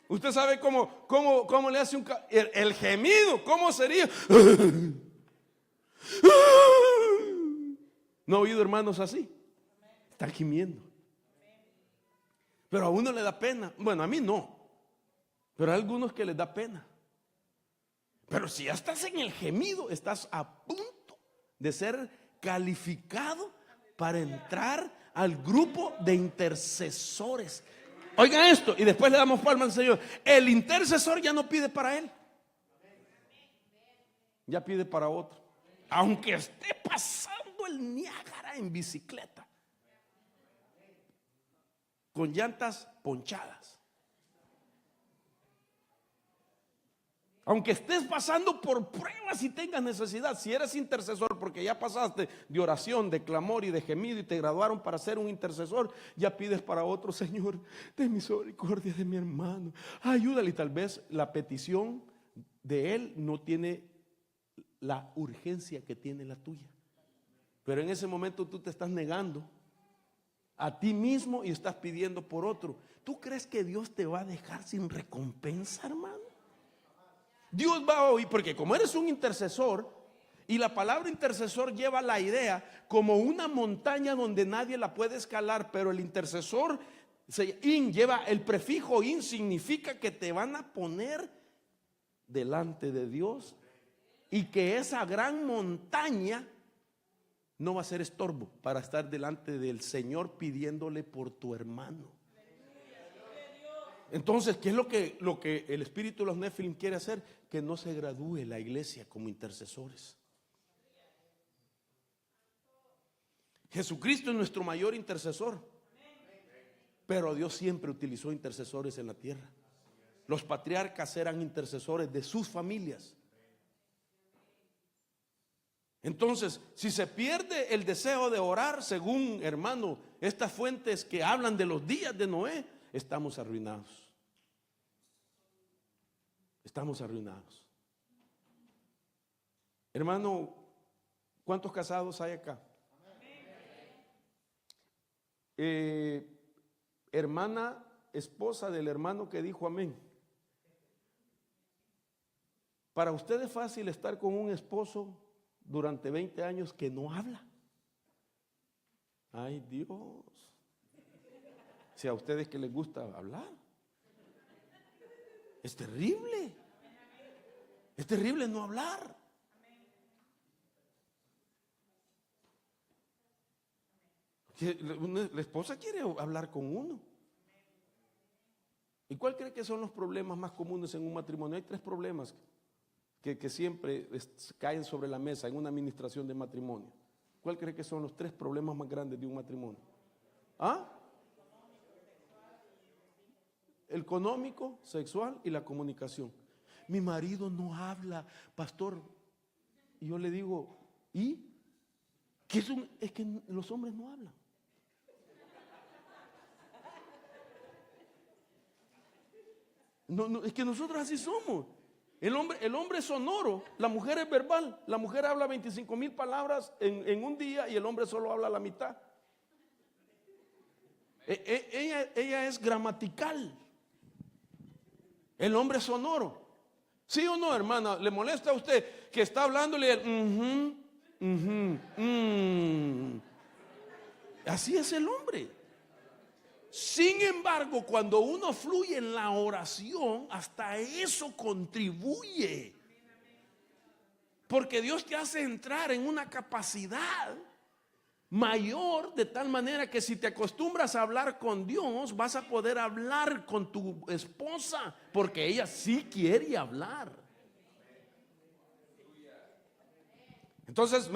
S1: Usted sabe cómo le hace el gemido, ¿cómo sería? ¿No ha oído hermanos así? Están gimiendo. Pero a uno le da pena. Bueno, a mí no, pero hay algunos que les da pena. Pero si ya estás en el gemido, estás a punto de ser calificado para entrar al grupo de intercesores. Oigan esto, y después le damos palmas al Señor. El intercesor ya no pide para él. ya pide para otro. Aunque esté pasando el Niágara en bicicleta, con llantas ponchadas. Aunque estés pasando por pruebas y tengas necesidad, si eres intercesor, porque ya pasaste de oración, de clamor y de gemido y te graduaron para ser un intercesor, ya pides para otro: Señor, ten misericordia de mi hermano, ayúdale. Y tal vez la petición de él no tiene la urgencia que tiene la tuya, pero en ese momento tú te estás negando a ti mismo y estás pidiendo por otro. ¿Tú crees que Dios te va a dejar sin recompensa, hermano? Dios va a oír, porque como eres un intercesor, y la palabra intercesor lleva la idea como una montaña donde nadie la puede escalar, pero el intercesor lleva el prefijo in, significa que te van a poner delante de Dios y que esa gran montaña no va a ser estorbo para estar delante del Señor pidiéndole por tu hermano. Entonces, ¿qué es lo que el espíritu de los Nefilim quiere hacer? Que no se gradúe la iglesia como intercesores. Jesucristo es nuestro mayor intercesor, pero Dios siempre utilizó intercesores en la tierra. Los patriarcas eran intercesores de sus familias. Entonces, si se pierde el deseo de orar, según, hermano, estas fuentes que hablan de los días de Noé, estamos arruinados. Estamos arruinados. Hermano, ¿cuántos casados hay acá? Hermana, esposa del hermano que dijo amén. Para usted es fácil estar con un esposo durante 20 años que no habla. Ay, Dios. Si a ustedes que les gusta hablar, es terrible. Es terrible no hablar. La esposa quiere hablar con uno. ¿Y cuál cree que son los problemas más comunes en un matrimonio? Hay 3 problemas que siempre caen sobre la mesa en una administración de matrimonio. ¿Cuál cree que son los 3 problemas más grandes de un matrimonio? ¿Ah? El económico, sexual y la comunicación. Mi marido no habla, pastor. Y yo le digo, ¿y? ¿Qué son? Es que los hombres no hablan. No, es que nosotros así somos. El hombre es sonoro, la mujer es verbal. La mujer habla 25,000 palabras en un día y el hombre solo habla la mitad. Ella es gramatical. El hombre es sonoro. ¿Sí o no, hermana? ¿Le molesta a usted que está hablándole Así es el hombre. Sin embargo, cuando uno fluye en la oración, hasta eso contribuye. Porque Dios te hace entrar en una capacidad mayor, de tal manera que si te acostumbras a hablar con Dios, vas a poder hablar con tu esposa, porque ella sí quiere hablar. Entonces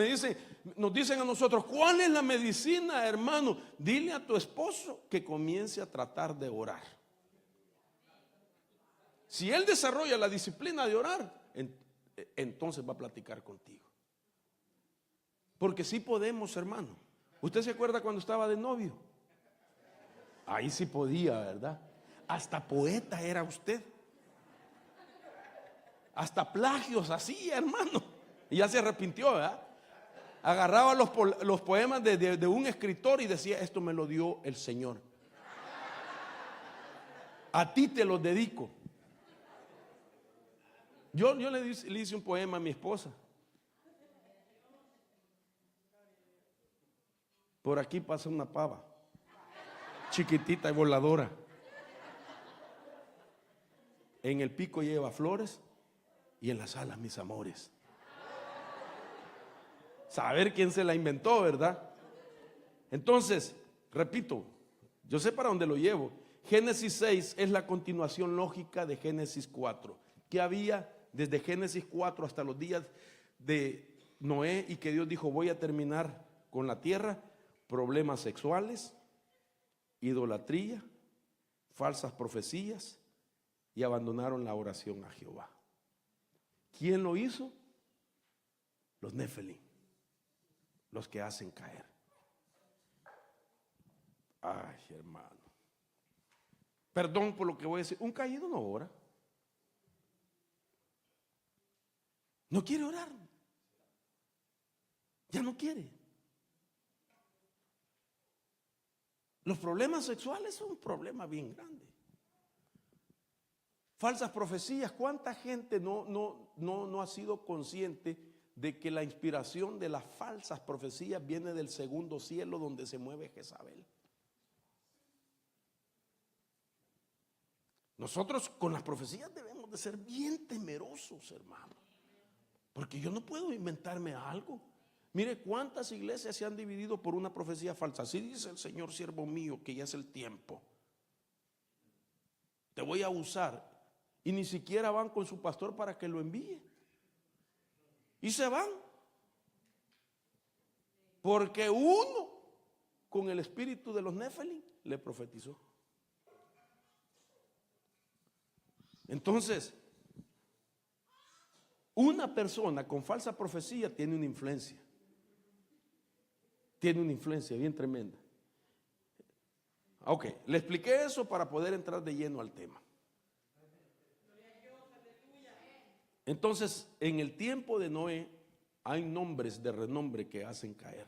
S1: nos dicen a nosotros, ¿cuál es la medicina, hermano? Dile a tu esposo que comience a tratar de orar. Si él desarrolla la disciplina de orar, entonces va a platicar contigo. Porque sí podemos, hermano. ¿Usted se acuerda cuando estaba de novio? Ahí sí podía, ¿verdad? Hasta poeta era usted. Hasta plagios hacía, hermano. Y ya se arrepintió, ¿verdad? Agarraba los poemas de un escritor y decía, esto me lo dio el Señor. A ti te los dedico. Yo le hice un poema a mi esposa. Por aquí pasa una pava, chiquitita y voladora. En el pico lleva flores y en las alas mis amores. Saber quién se la inventó, ¿verdad? Entonces, repito, yo sé para dónde lo llevo. Génesis 6 es la continuación lógica de Génesis 4. ¿Qué había desde Génesis 4 hasta los días de Noé y que Dios dijo: voy a terminar con la tierra: problemas sexuales, idolatría, falsas profecías, y abandonaron la oración a Jehová. ¿Quién lo hizo? Los Nefelim, los que hacen caer. Ay, hermano, perdón por lo que voy a decir, un caído no ora. No quiere orar. Ya no quiere. Los problemas sexuales son un problema bien grande. Falsas profecías. ¿Cuánta gente no ha sido consciente de que la inspiración de las falsas profecías viene del segundo cielo, donde se mueve Jezabel? Nosotros con las profecías debemos de ser bien temerosos, hermano, porque yo no puedo inventarme algo. Mire cuántas iglesias se han dividido por una profecía falsa. Así dice el Señor: siervo mío, que ya es el tiempo, te voy a usar. Y ni siquiera van con su pastor para que lo envíe, y se van, porque uno con el espíritu de los Nefelim le profetizó. Entonces, una persona con falsa profecía tiene una influencia bien tremenda. Ok, le expliqué eso para poder entrar de lleno al tema. Entonces, en el tiempo de Noé hay nombres de renombre que hacen caer.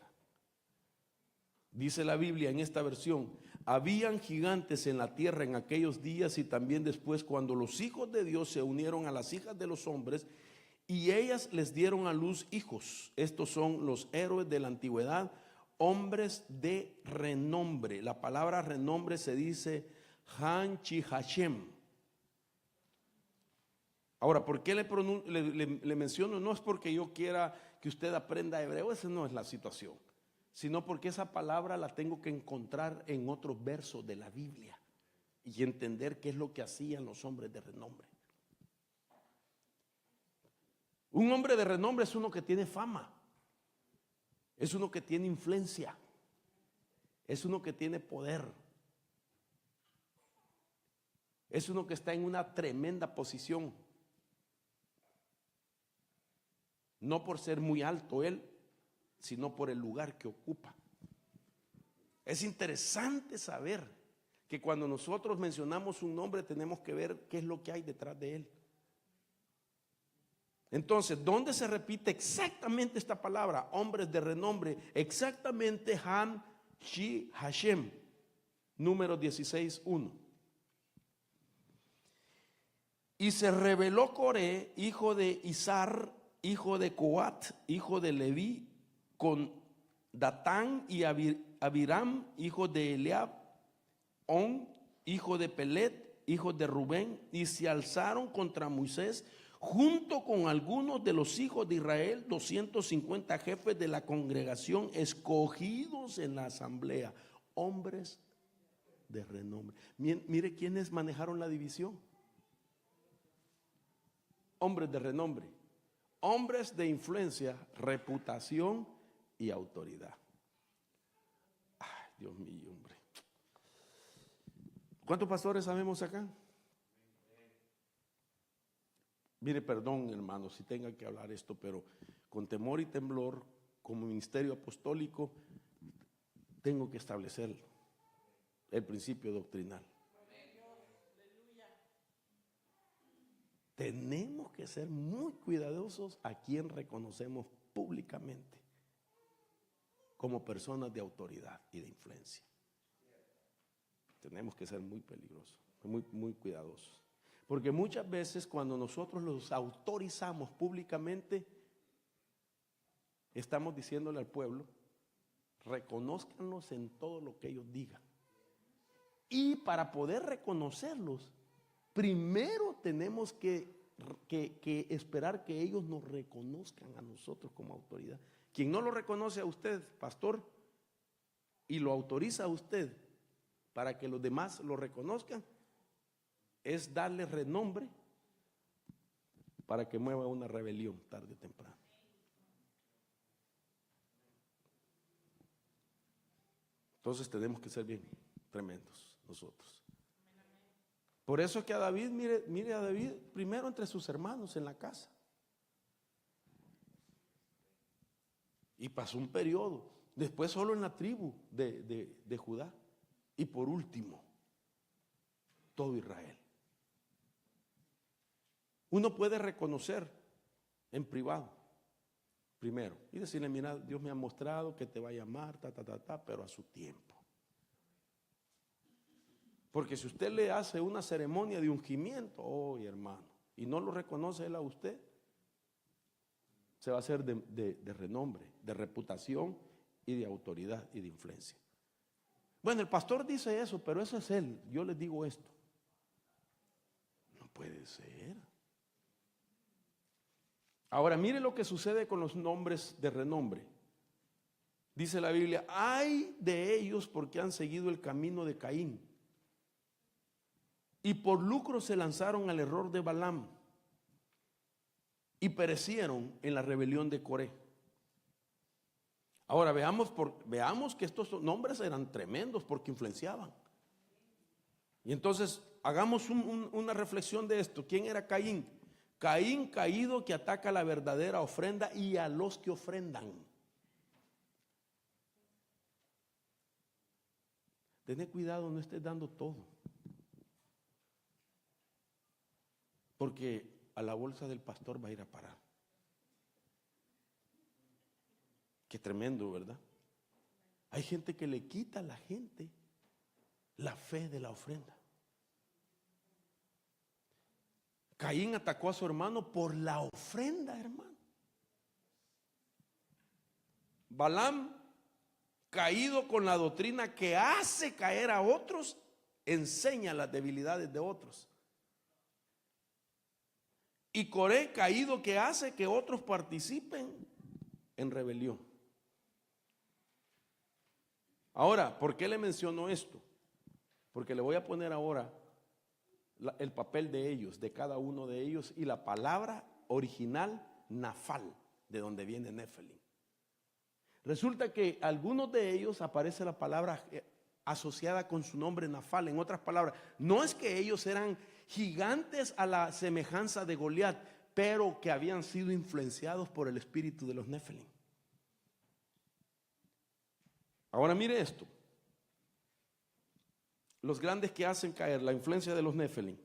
S1: Dice la Biblia en esta versión: habían gigantes en la tierra en aquellos días y también después, cuando los hijos de Dios se unieron a las hijas de los hombres y ellas les dieron a luz hijos. Estos son los héroes de la antigüedad, hombres de renombre. La palabra renombre se dice Hanchi Hashem. Ahora, ¿por qué le menciono? No es porque yo quiera que usted aprenda hebreo, esa no es la situación, sino porque esa palabra la tengo que encontrar en otros versos de la Biblia y entender qué es lo que hacían los hombres de renombre. Un hombre de renombre es uno que tiene fama, es uno que tiene influencia, es uno que tiene poder, es uno que está en una tremenda posición. No por ser muy alto él, sino por el lugar que ocupa. Es interesante saber que cuando nosotros mencionamos un nombre tenemos que ver qué es lo que hay detrás de él. Entonces, ¿dónde se repite exactamente esta palabra? Hombres de renombre, exactamente Han Shi Hashem, número 16:1. Y se rebeló Coré, hijo de Izar, hijo de Coat, hijo de Leví, con Datán y Abiram, hijo de Eliab, On, hijo de Pelet, hijo de Rubén, y se alzaron contra Moisés, junto con algunos de los hijos de Israel, 250 jefes de la congregación, escogidos en la asamblea, hombres de renombre. Mire quiénes manejaron la división. Hombres de renombre, hombres de influencia, reputación y autoridad. Ay, Dios mío, hombre. ¿Cuántos pastores sabemos acá? Mire, perdón, hermano, si tenga que hablar esto, pero con temor y temblor, como ministerio apostólico, tengo que establecer el principio doctrinal. Tenemos que ser muy cuidadosos a quien reconocemos públicamente como personas de autoridad y de influencia. Tenemos que ser muy peligrosos, muy cuidadosos. Porque muchas veces cuando nosotros los autorizamos públicamente, estamos diciéndole al pueblo: reconózcanlos en todo lo que ellos digan. Y para poder reconocerlos, primero tenemos que esperar que ellos nos reconozcan a nosotros como autoridad. Quien no lo reconoce a usted, pastor, y lo autoriza a usted para que los demás lo reconozcan, es darle renombre para que mueva una rebelión tarde o temprano. Entonces tenemos que ser bien tremendos nosotros. Por eso es que a David, mire a David primero entre sus hermanos en la casa. Y pasó un periodo, después solo en la tribu de Judá. Y por último, todo Israel. Uno puede reconocer en privado, primero, y decirle, mira, Dios me ha mostrado que te va a llamar, pero a su tiempo. Porque si usted le hace una ceremonia de ungimiento, oh hermano, y no lo reconoce él a usted, se va a hacer de renombre, de reputación y de autoridad y de influencia. Bueno, el pastor dice eso, pero eso es él. Yo les digo esto. No puede ser. Ahora, mire lo que sucede con los nombres de renombre. Dice la Biblia, ay de ellos porque han seguido el camino de Caín y por lucro se lanzaron al error de Balaam y perecieron en la rebelión de Coré. Ahora veamos que estos nombres eran tremendos porque influenciaban. Y entonces hagamos una reflexión de esto. ¿Quién era Caín? Caín caído que ataca la verdadera ofrenda y a los que ofrendan. Tené cuidado, no estés dando todo. Porque a la bolsa del pastor va a ir a parar. Qué tremendo, ¿verdad? Hay gente que le quita a la gente la fe de la ofrenda. Caín atacó a su hermano por la ofrenda, hermano. Balaam, caído con la doctrina que hace caer a otros, enseña las debilidades de otros. Y Coré, caído que hace que otros participen en rebelión. Ahora, ¿por qué le menciono esto? Porque le voy a poner ahora el papel de ellos, de cada uno de ellos, y la palabra original, Nafal, de donde viene Nefelim. Resulta que algunos de ellos aparece la palabra asociada con su nombre Nafal. En otras palabras, no es que ellos eran gigantes a la semejanza de Goliat, pero que habían sido influenciados por el espíritu de los Nefelim. Ahora mire esto. Los grandes que hacen caer la influencia de los Nefelim.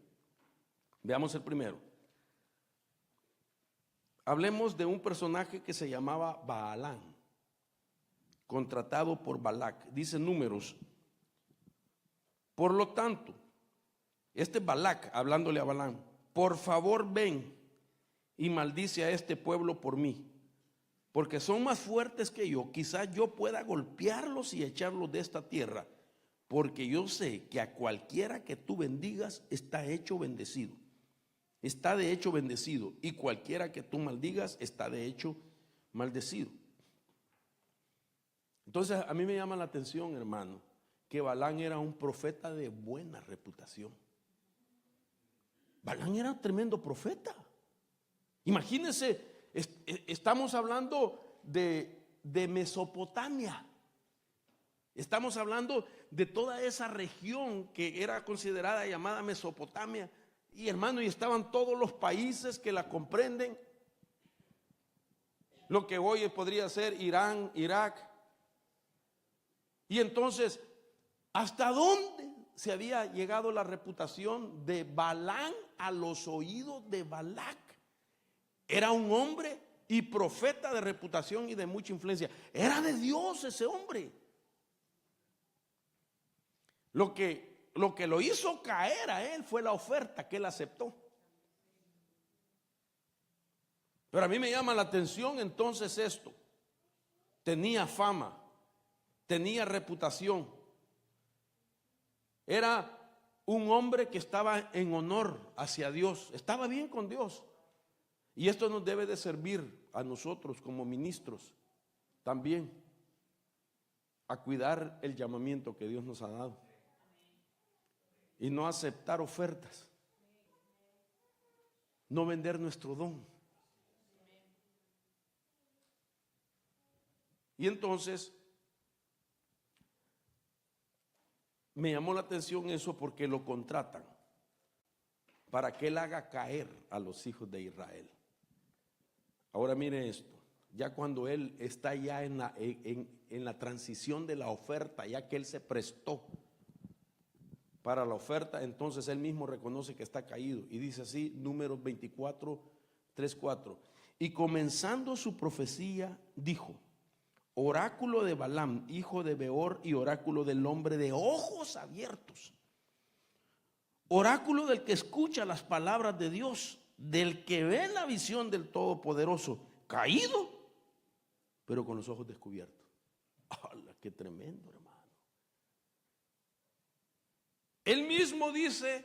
S1: Veamos el primero. Hablemos de un personaje que se llamaba Baalán, contratado por Balac. Dice Números. Por lo tanto, este Balac, hablándole a Balaam, por favor ven y maldice a este pueblo por mí, porque son más fuertes que yo. Quizás yo pueda golpearlos y echarlos de esta tierra, porque yo sé que a cualquiera que tú bendigas está hecho bendecido. Está de hecho bendecido, y cualquiera que tú maldigas está de hecho maldecido. Entonces a mí me llama la atención, hermano, que Balaam era un profeta de buena reputación. Balaam era un tremendo profeta. Imagínense, estamos hablando de Mesopotamia. Estamos hablando de toda esa región que era considerada llamada Mesopotamia. Y hermano, y estaban todos los países que la comprenden. Lo que hoy podría ser Irán, Irak. Y entonces, ¿hasta dónde se había llegado la reputación de Balaam a los oídos de Balac? Era un hombre y profeta de reputación y de mucha influencia. Era de Dios ese hombre. Lo que lo hizo caer a él fue la oferta que él aceptó. Pero a mí me llama la atención entonces esto. Tenía fama, tenía reputación. Era un hombre que estaba en honor hacia Dios, estaba bien con Dios. Y esto nos debe de servir a nosotros como ministros también a cuidar el llamamiento que Dios nos ha dado y no aceptar ofertas, no vender nuestro don. Y entonces me llamó la atención eso porque lo contratan para que él haga caer a los hijos de Israel. Ahora mire esto, ya cuando él está ya en la transición de la oferta, ya que él se prestó para la oferta, entonces él mismo reconoce que está caído. Y dice así, Números 24, 3, 4. Y comenzando su profecía, dijo: oráculo de Balaam, hijo de Beor, y oráculo del hombre de ojos abiertos. Oráculo del que escucha las palabras de Dios, del que ve la visión del Todopoderoso, caído, pero con los ojos descubiertos. ¡Hala, qué tremendo, hermano! Él mismo dice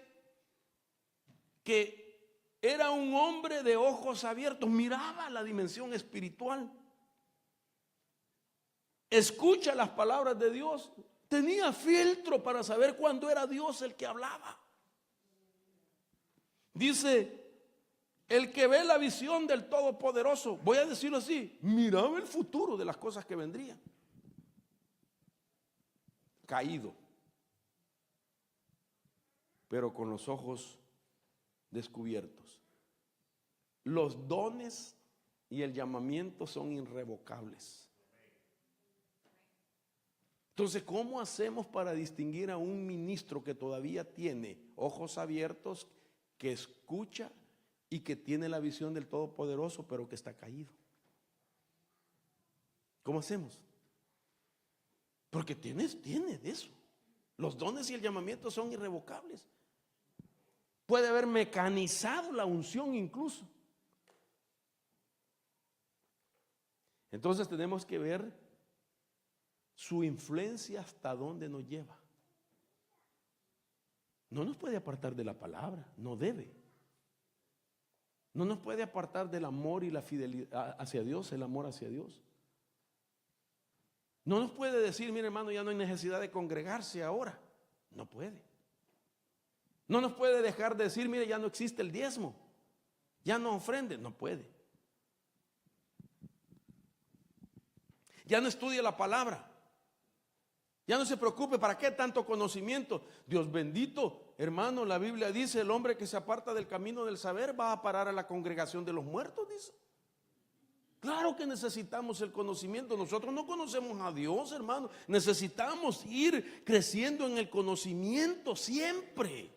S1: que era un hombre de ojos abiertos, miraba la dimensión espiritual, escucha las palabras de Dios, tenía filtro para saber cuándo era Dios el que hablaba. Dice, el que ve la visión del Todopoderoso, voy a decirlo así, miraba el futuro de las cosas que vendrían. Caído, pero con los ojos descubiertos. Los dones y el llamamiento son irrevocables. Entonces, ¿cómo hacemos para distinguir a un ministro que todavía tiene ojos abiertos, que escucha y que tiene la visión del Todopoderoso, pero que está caído? ¿Cómo hacemos? Porque tiene de eso. Los dones y el llamamiento son irrevocables. Puede haber mecanizado la unción incluso. Entonces tenemos que ver su influencia hasta dónde nos lleva. No nos puede apartar de la palabra, no debe. No nos puede apartar del amor y la fidelidad hacia Dios, el amor hacia Dios. No nos puede decir, mire hermano, ya no hay necesidad de congregarse ahora. No puede. No nos puede dejar de decir, mire, ya no existe el diezmo, ya no ofrende. No puede. Ya no estudia la palabra. Ya no se preocupe, ¿para qué tanto conocimiento? Dios bendito, hermano, la Biblia dice, el hombre que se aparta del camino del saber va a parar a la congregación de los muertos, dice. Claro que necesitamos el conocimiento. Nosotros no conocemos a Dios, hermano. Necesitamos ir creciendo en el conocimiento siempre.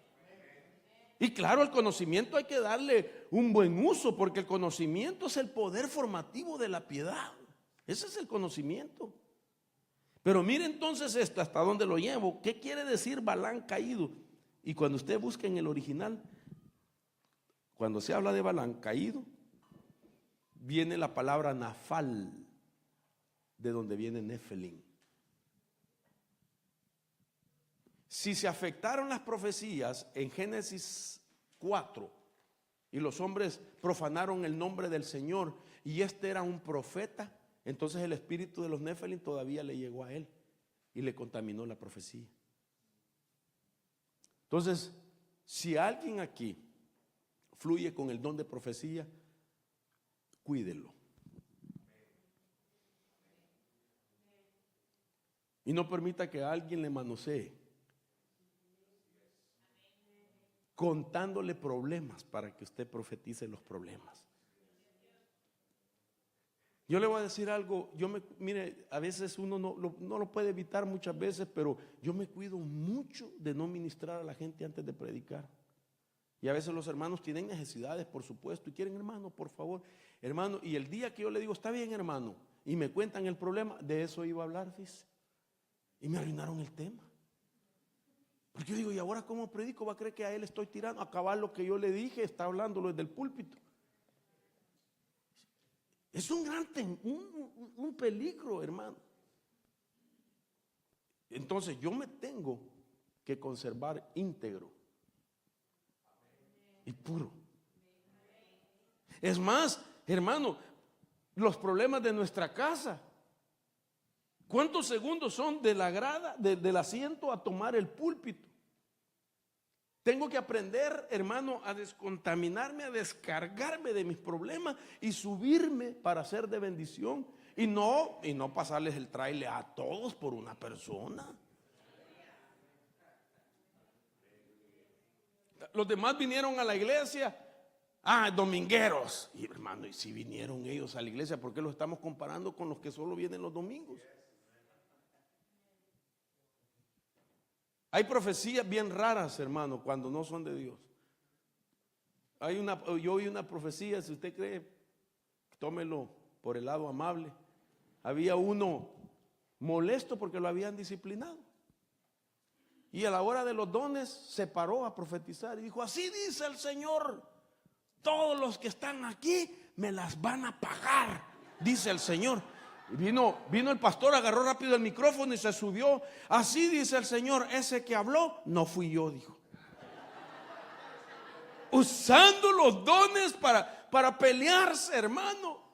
S1: Y claro, el conocimiento hay que darle un buen uso, porque el conocimiento es el poder formativo de la piedad. Ese es el conocimiento. Pero mire entonces esto, hasta dónde lo llevo. ¿Qué quiere decir Balaam caído? Y cuando usted busca en el original, cuando se habla de Balaam caído, viene la palabra Nafal, de donde viene Nefelín. Si se afectaron las profecías en Génesis 4 y los hombres profanaron el nombre del Señor y este era un profeta, entonces el espíritu de los Nefelín todavía le llegó a él y le contaminó la profecía. Entonces, si alguien aquí fluye con el don de profecía, cuídelo. Y no permita que alguien le manosee, contándole problemas para que usted profetice los problemas. Yo le voy a decir algo, mire, a veces uno no lo puede evitar muchas veces, pero yo me cuido mucho de no ministrar a la gente antes de predicar. Y a veces los hermanos tienen necesidades, por supuesto, y quieren, hermano, por favor, hermano, y el día que yo le digo, está bien, hermano, y me cuentan el problema, de eso iba a hablar, fíjese, y me arruinaron el tema. Porque yo digo, ¿y ahora cómo predico? ¿Va a creer que a él estoy tirando? Acabar lo que yo le dije, está hablándolo desde el púlpito. Es un peligro, hermano. Entonces yo me tengo que conservar íntegro y puro. Es más, hermano, los problemas de nuestra casa, ¿cuántos segundos son de la grada, del asiento a tomar el púlpito? Tengo que aprender, hermano, a descontaminarme, a descargarme de mis problemas y subirme para ser de bendición y no pasarles el trailer a todos por una persona. Los demás vinieron a la iglesia, domingueros. Y hermano, y si vinieron ellos a la iglesia, ¿por qué los estamos comparando con los que solo vienen los domingos? Hay profecías bien raras, hermano, cuando no son de Dios. Yo oí una profecía, si usted cree, tómelo por el lado amable. Había uno molesto porque lo habían disciplinado. Y a la hora de los dones se paró a profetizar y dijo: así dice el Señor, todos los que están aquí me las van a pagar, dice el Señor. Y vino el pastor, agarró rápido el micrófono y se subió. Así dice el Señor, ese que habló no fui yo, dijo. Usando los dones para pelearse, hermano.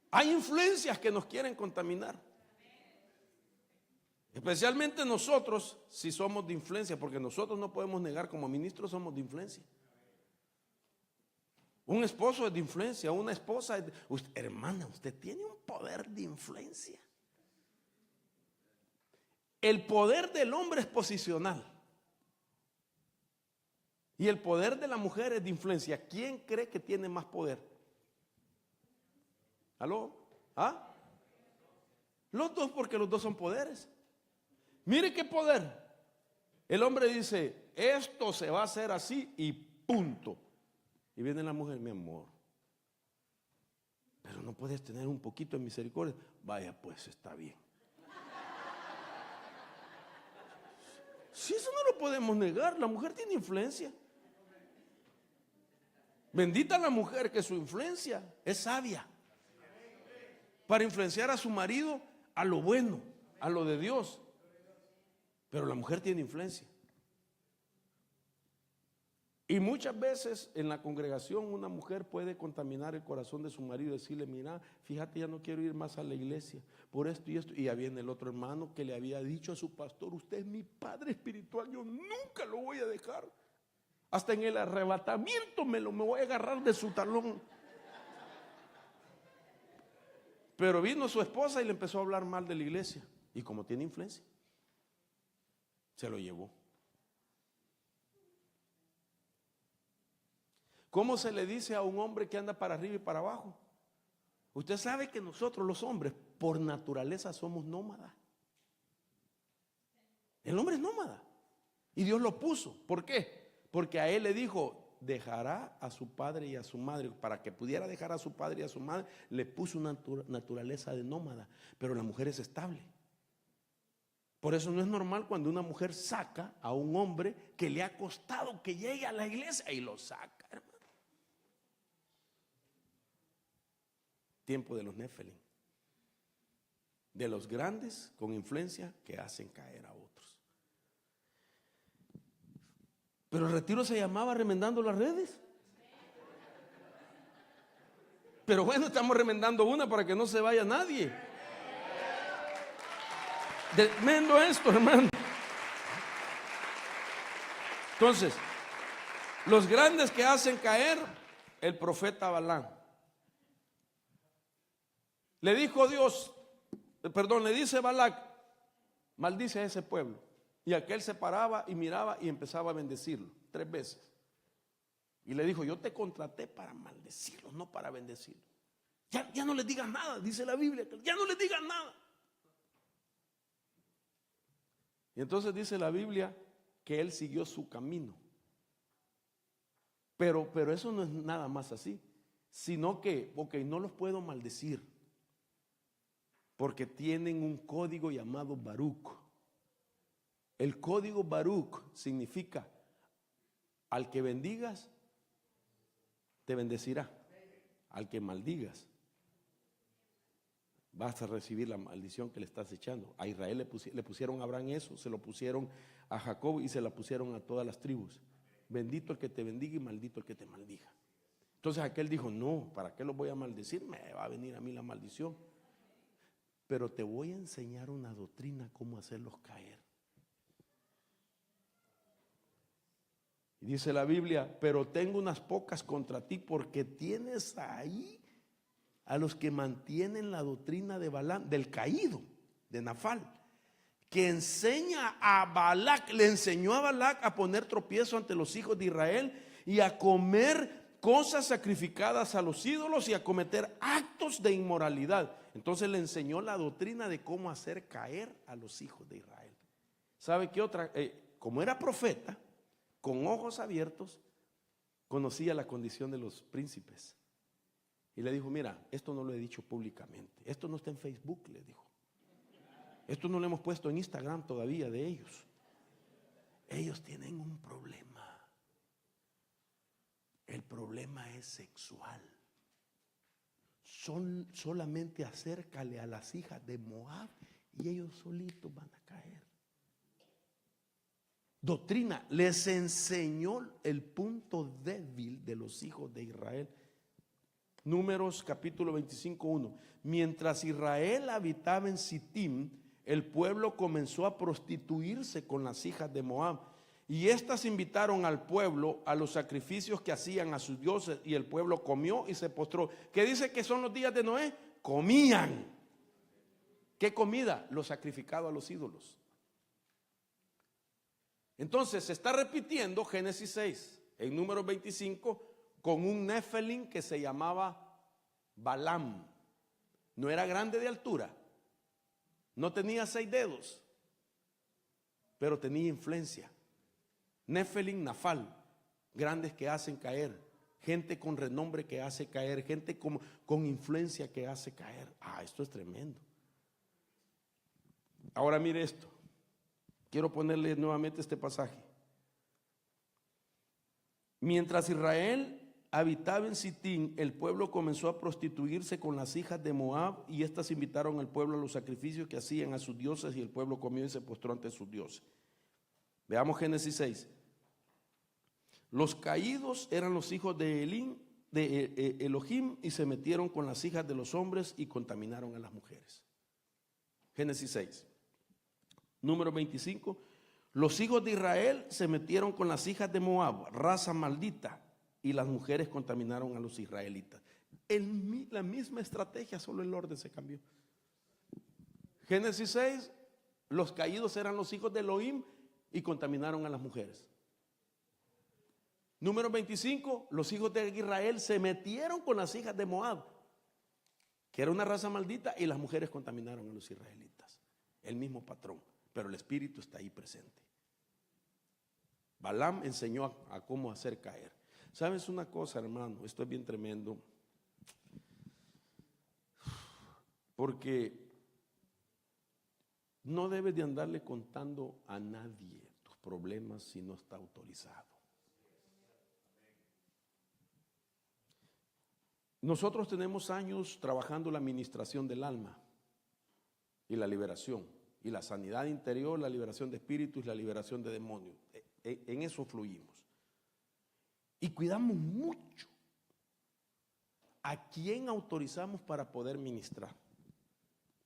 S1: Hay influencias que nos quieren contaminar. Especialmente nosotros, si somos de influencia, porque nosotros no podemos negar, como ministros somos de influencia. Un esposo es de influencia, una esposa es hermana, usted tiene un poder de influencia. El poder del hombre es posicional y el poder de la mujer es de influencia. ¿Quién cree que tiene más poder? ¿Aló? Los dos, porque los dos son poderes. Mire qué poder. El hombre dice: esto se va a hacer así y punto. Y viene la mujer: mi amor, pero no puedes tener un poquito de misericordia. Vaya, pues está bien. Si eso no lo podemos negar, la mujer tiene influencia. Bendita la mujer que su influencia es sabia para influenciar a su marido a lo bueno, a lo de Dios. Pero la mujer tiene influencia. Y muchas veces en la congregación una mujer puede contaminar el corazón de su marido y decirle: mira, fíjate, ya no quiero ir más a la iglesia por esto y esto. Y ya viene el otro hermano que le había dicho a su pastor: usted es mi padre espiritual, yo nunca lo voy a dejar. Hasta en el arrebatamiento me voy a agarrar de su talón. Pero vino su esposa y le empezó a hablar mal de la iglesia. Y como tiene influencia, se lo llevó. ¿Cómo se le dice a un hombre que anda para arriba y para abajo? Usted sabe que nosotros los hombres por naturaleza somos nómadas. El hombre es nómada y Dios lo puso. ¿Por qué? Porque a él le dijo: dejará a su padre y a su madre. Para que pudiera dejar a su padre y a su madre, le puso una naturaleza de nómada. Pero la mujer es estable. Por eso no es normal cuando una mujer saca a un hombre que le ha costado que llegue a la iglesia y lo saca, hermano. Tiempo de los Nefelim, de los grandes con influencia que hacen caer a otros. Pero el retiro se llamaba remendando las redes. Pero bueno, estamos remendando una para que no se vaya nadie. Tremendo esto, hermano. Entonces, los grandes que hacen caer, el profeta Balaam. Le dijo le dice Balac: maldice a ese pueblo. Y aquel se paraba y miraba y empezaba a bendecirlo 3 veces. Y le dijo: yo te contraté para maldecirlos, no para bendecirlos. Ya no les digas nada, dice la Biblia, ya no les digas nada. Y entonces dice la Biblia que él siguió su camino. Pero eso no es nada más así, sino que, no los puedo maldecir, porque tienen un código llamado Baruch. El código Baruch significa: al que bendigas, te bendecirá. Al que maldigas, vas a recibir la maldición que le estás echando. A Israel le pusieron a Abraham eso, se lo pusieron a Jacob y se la pusieron a todas las tribus. Bendito el que te bendiga y maldito el que te maldiga. Entonces aquel dijo: no, ¿para qué los voy a maldecir? Me va a venir a mí la maldición. Pero te voy a enseñar una doctrina cómo hacerlos caer. Y dice la Biblia: pero tengo unas pocas contra ti, porque tienes ahí a los que mantienen la doctrina de Balaam, del caído, de Nafal, que enseña a Balac, le enseñó a Balac a poner tropiezo ante los hijos de Israel y a comer cosas sacrificadas a los ídolos y a cometer actos de inmoralidad. Entonces le enseñó la doctrina de cómo hacer caer a los hijos de Israel. ¿Sabe qué otra? Como era profeta, con ojos abiertos, conocía la condición de los príncipes. Y le dijo, mira, esto no lo he dicho públicamente. Esto no está en Facebook, le dijo. Esto no lo hemos puesto en Instagram todavía de ellos. Ellos tienen un problema. El problema es sexual. Solamente acércale a las hijas de Moab y ellos solitos van a caer. Doctrina, les enseñó el punto débil de los hijos de Israel. Números capítulo 25:1. Mientras Israel habitaba en Sittim, el pueblo comenzó a prostituirse con las hijas de Moab. Y éstas invitaron al pueblo a los sacrificios que hacían a sus dioses, y el pueblo comió y se postró. ¿Qué dice que son los días de Noé? Comían. ¿Qué comida? Lo sacrificado a los ídolos. Entonces se está repitiendo Génesis 6 en número 25 con un Nefelín que se llamaba Balaam. No era grande de altura, no tenía 6 dedos, pero tenía influencia. Nefelín, Nafal, grandes que hacen caer, gente con renombre que hace caer, gente con influencia que hace caer. Esto es tremendo. Ahora mire esto. Quiero ponerle nuevamente este pasaje. Mientras Israel habitaba en Sittim, el pueblo comenzó a prostituirse con las hijas de Moab, y éstas invitaron al pueblo a los sacrificios que hacían a sus dioses, y el pueblo comió y se postró ante sus dioses. Veamos Génesis 6. Los caídos eran los hijos de Elohim, y se metieron con las hijas de los hombres y contaminaron a las mujeres. Génesis 6. Número 25. Los hijos de Israel se metieron con las hijas de Moab, raza maldita, y las mujeres contaminaron a los israelitas. La misma estrategia, solo el orden se cambió. Génesis 6. Los caídos eran los hijos de Elohim y contaminaron a las mujeres. Número 25. Los hijos de Israel se metieron con las hijas de Moab, que era una raza maldita, y las mujeres contaminaron a los israelitas. El mismo patrón, pero el espíritu está ahí presente. Balaam enseñó a cómo hacer caer. ¿Sabes una cosa, hermano? Esto es bien tremendo. Porque no debes de andarle contando a nadie tus problemas si no está autorizado. Nosotros tenemos años trabajando la administración del alma y la liberación, y la sanidad interior, la liberación de espíritus y la liberación de demonios. En eso fluimos. Y cuidamos mucho a quién autorizamos para poder ministrar.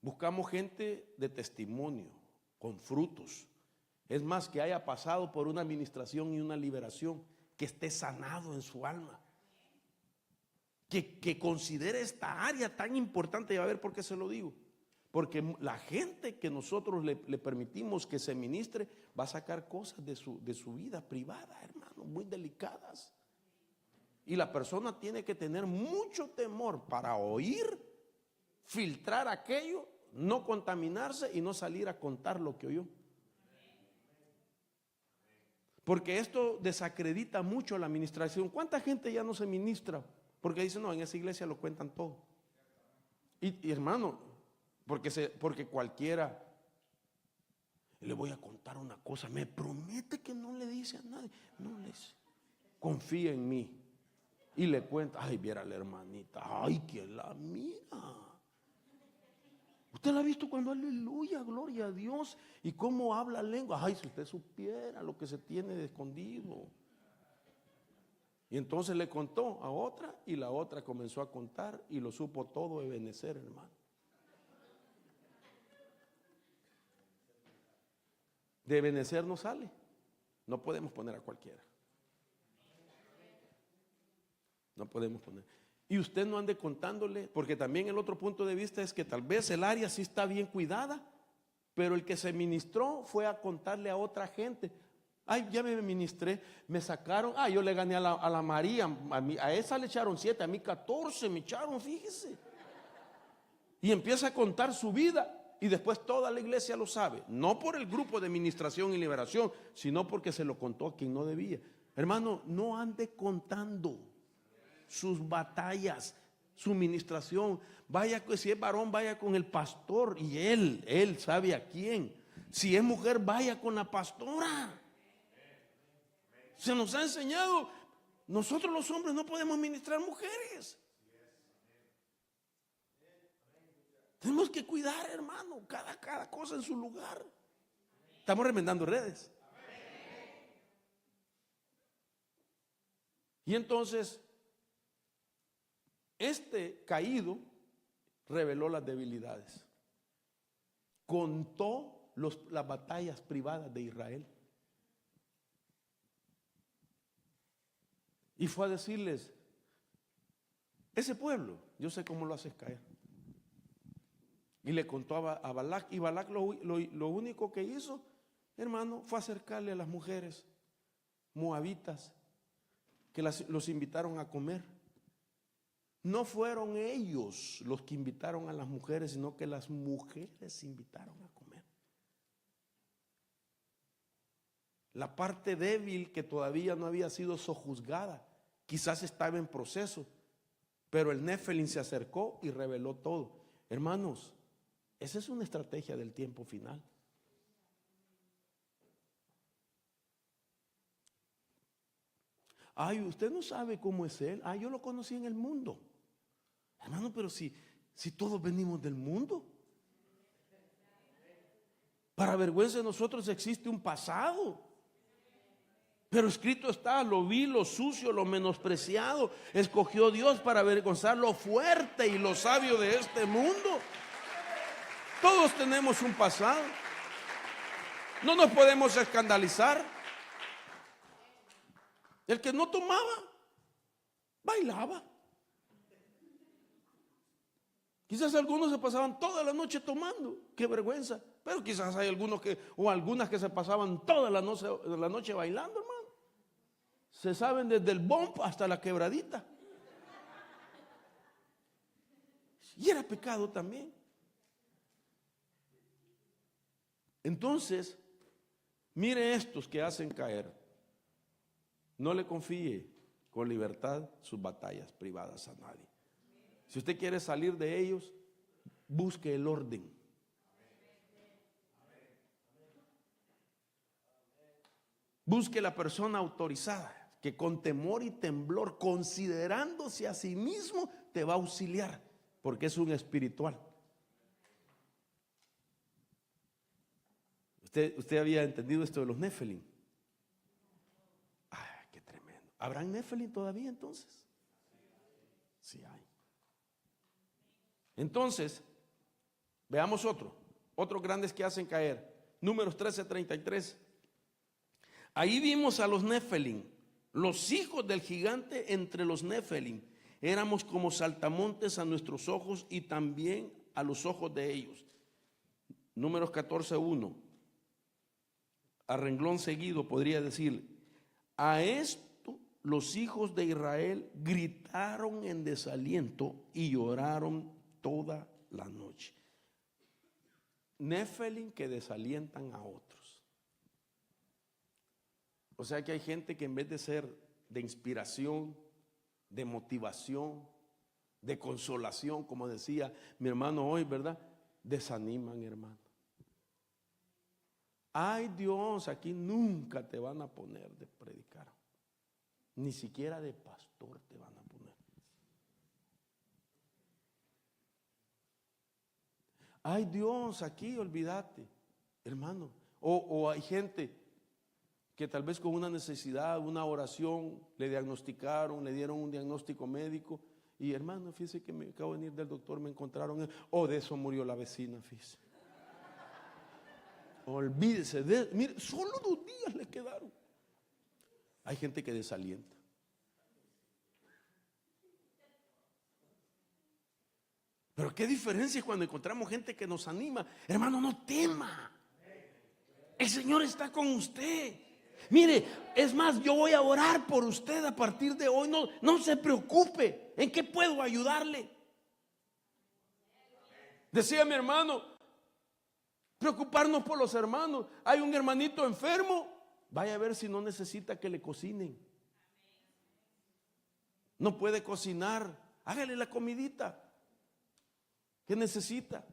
S1: Buscamos gente de testimonio, con frutos. Es más, que haya pasado por una administración y una liberación, que esté sanado en su alma, que considere esta área tan importante. Y a ver por qué se lo digo. Porque la gente que nosotros le permitimos que se ministre va a sacar cosas de su vida privada, hermano, muy delicadas. Y la persona tiene que tener mucho temor para oír, filtrar aquello, no contaminarse y no salir a contar lo que oyó. Porque esto desacredita mucho la administración. ¿Cuánta gente ya no se ministra? Porque dicen, no, en esa iglesia lo cuentan todo. Y hermano, porque cualquiera, le voy a contar una cosa, me promete que no le dice a nadie, no le dice, confía en mí. Y le cuenta, ay, viera la hermanita, ay, que la mira. Usted la ha visto cuando aleluya, gloria a Dios, y cómo habla lengua. Ay, si usted supiera lo que se tiene de escondido. Y entonces le contó a otra, y la otra comenzó a contar, y lo supo todo Ebenezer, hermano. De Ebenezer no sale. No podemos poner a cualquiera. No podemos poner. Y usted no ande contándole, porque también el otro punto de vista es que tal vez el área sí está bien cuidada, Pero el que se ministró fue a contarle a otra gente. Ay, ya me ministré, me sacaron. Yo le gané a la María, a esa le echaron 7, a mí 14 me echaron, fíjese. Y empieza a contar su vida. Y después toda la iglesia lo sabe. No por el grupo de ministración y liberación, sino porque se lo contó a quien no debía. Hermano, no ande contando sus batallas, su ministración. Vaya, si es varón, vaya con el pastor y él sabe a quién. Si es mujer, vaya con la pastora. Se nos ha enseñado, nosotros los hombres no podemos ministrar mujeres. Tenemos que cuidar, hermano, cada cosa en su lugar. Estamos remendando redes. Y entonces, este caído reveló las debilidades. Contó las batallas privadas de Israel. Y fue a decirles, ese pueblo, yo sé cómo lo haces caer. Y le contó a Balac, y Balac lo único que hizo, hermano, fue acercarle a las mujeres moabitas que los invitaron a comer. No fueron ellos los que invitaron a las mujeres, sino que las mujeres invitaron a comer. La parte débil que todavía no había sido sojuzgada, quizás estaba en proceso, pero el Nefelín se acercó y reveló todo. Hermanos, esa es una estrategia del tiempo final. Usted no sabe cómo es él. Yo lo conocí en el mundo. Hermano, pero si todos venimos del mundo. Para vergüenza de nosotros existe un pasado. Pero escrito está, lo vil, lo sucio, lo menospreciado, escogió Dios para avergonzar lo fuerte y lo sabio de este mundo. Todos tenemos un pasado. No nos podemos escandalizar. El que no tomaba, bailaba. Quizás algunos se pasaban toda la noche tomando, qué vergüenza. Pero quizás hay algunos o algunas que se pasaban toda la noche bailando, hermano. Se saben desde el bump hasta la quebradita. Y era pecado también. Entonces, mire estos que hacen caer. No le confíe con libertad sus batallas privadas a nadie. Si usted quiere salir de ellos, busque el orden. Busque la persona autorizada que con temor y temblor, considerándose a sí mismo, te va a auxiliar, porque es un espiritual. ¿Usted había entendido esto de los Nefelín? Qué tremendo. ¿Habrán Nefelín todavía entonces? Sí hay. Entonces, veamos otros grandes que hacen caer. Números 13:33. Ahí vimos a los Nefelín, los hijos del gigante entre los Nefelín. Éramos como saltamontes a nuestros ojos y también a los ojos de ellos. Números 14:1. A renglón seguido podría decir, a esto los hijos de Israel gritaron en desaliento y lloraron toda la noche. Nefelín que desalientan a otros. O sea que hay gente que en vez de ser de inspiración, de motivación, de consolación, como decía mi hermano hoy, ¿verdad? Desaniman, hermano. Ay Dios, aquí nunca te van a poner de predicar. Ni siquiera de pastor te van a poner. Ay Dios, aquí olvídate, hermano. O hay gente que tal vez con una necesidad, una oración, le diagnosticaron, le dieron un diagnóstico médico. Y hermano, fíjese que me acabo de venir del doctor, me encontraron, de eso murió la vecina, fíjese. Olvídese, mire, solo 2 días le quedaron. Hay gente que desalienta. Pero qué diferencia cuando encontramos gente que nos anima. Hermano, no tema. El Señor está con usted. Mire, es más, yo voy a orar por usted a partir de hoy. No se preocupe. ¿En qué puedo ayudarle? Decía mi hermano, preocuparnos por los hermanos. Hay un hermanito enfermo, vaya a ver si no necesita que le cocinen. No puede cocinar, hágale la comidita que necesita.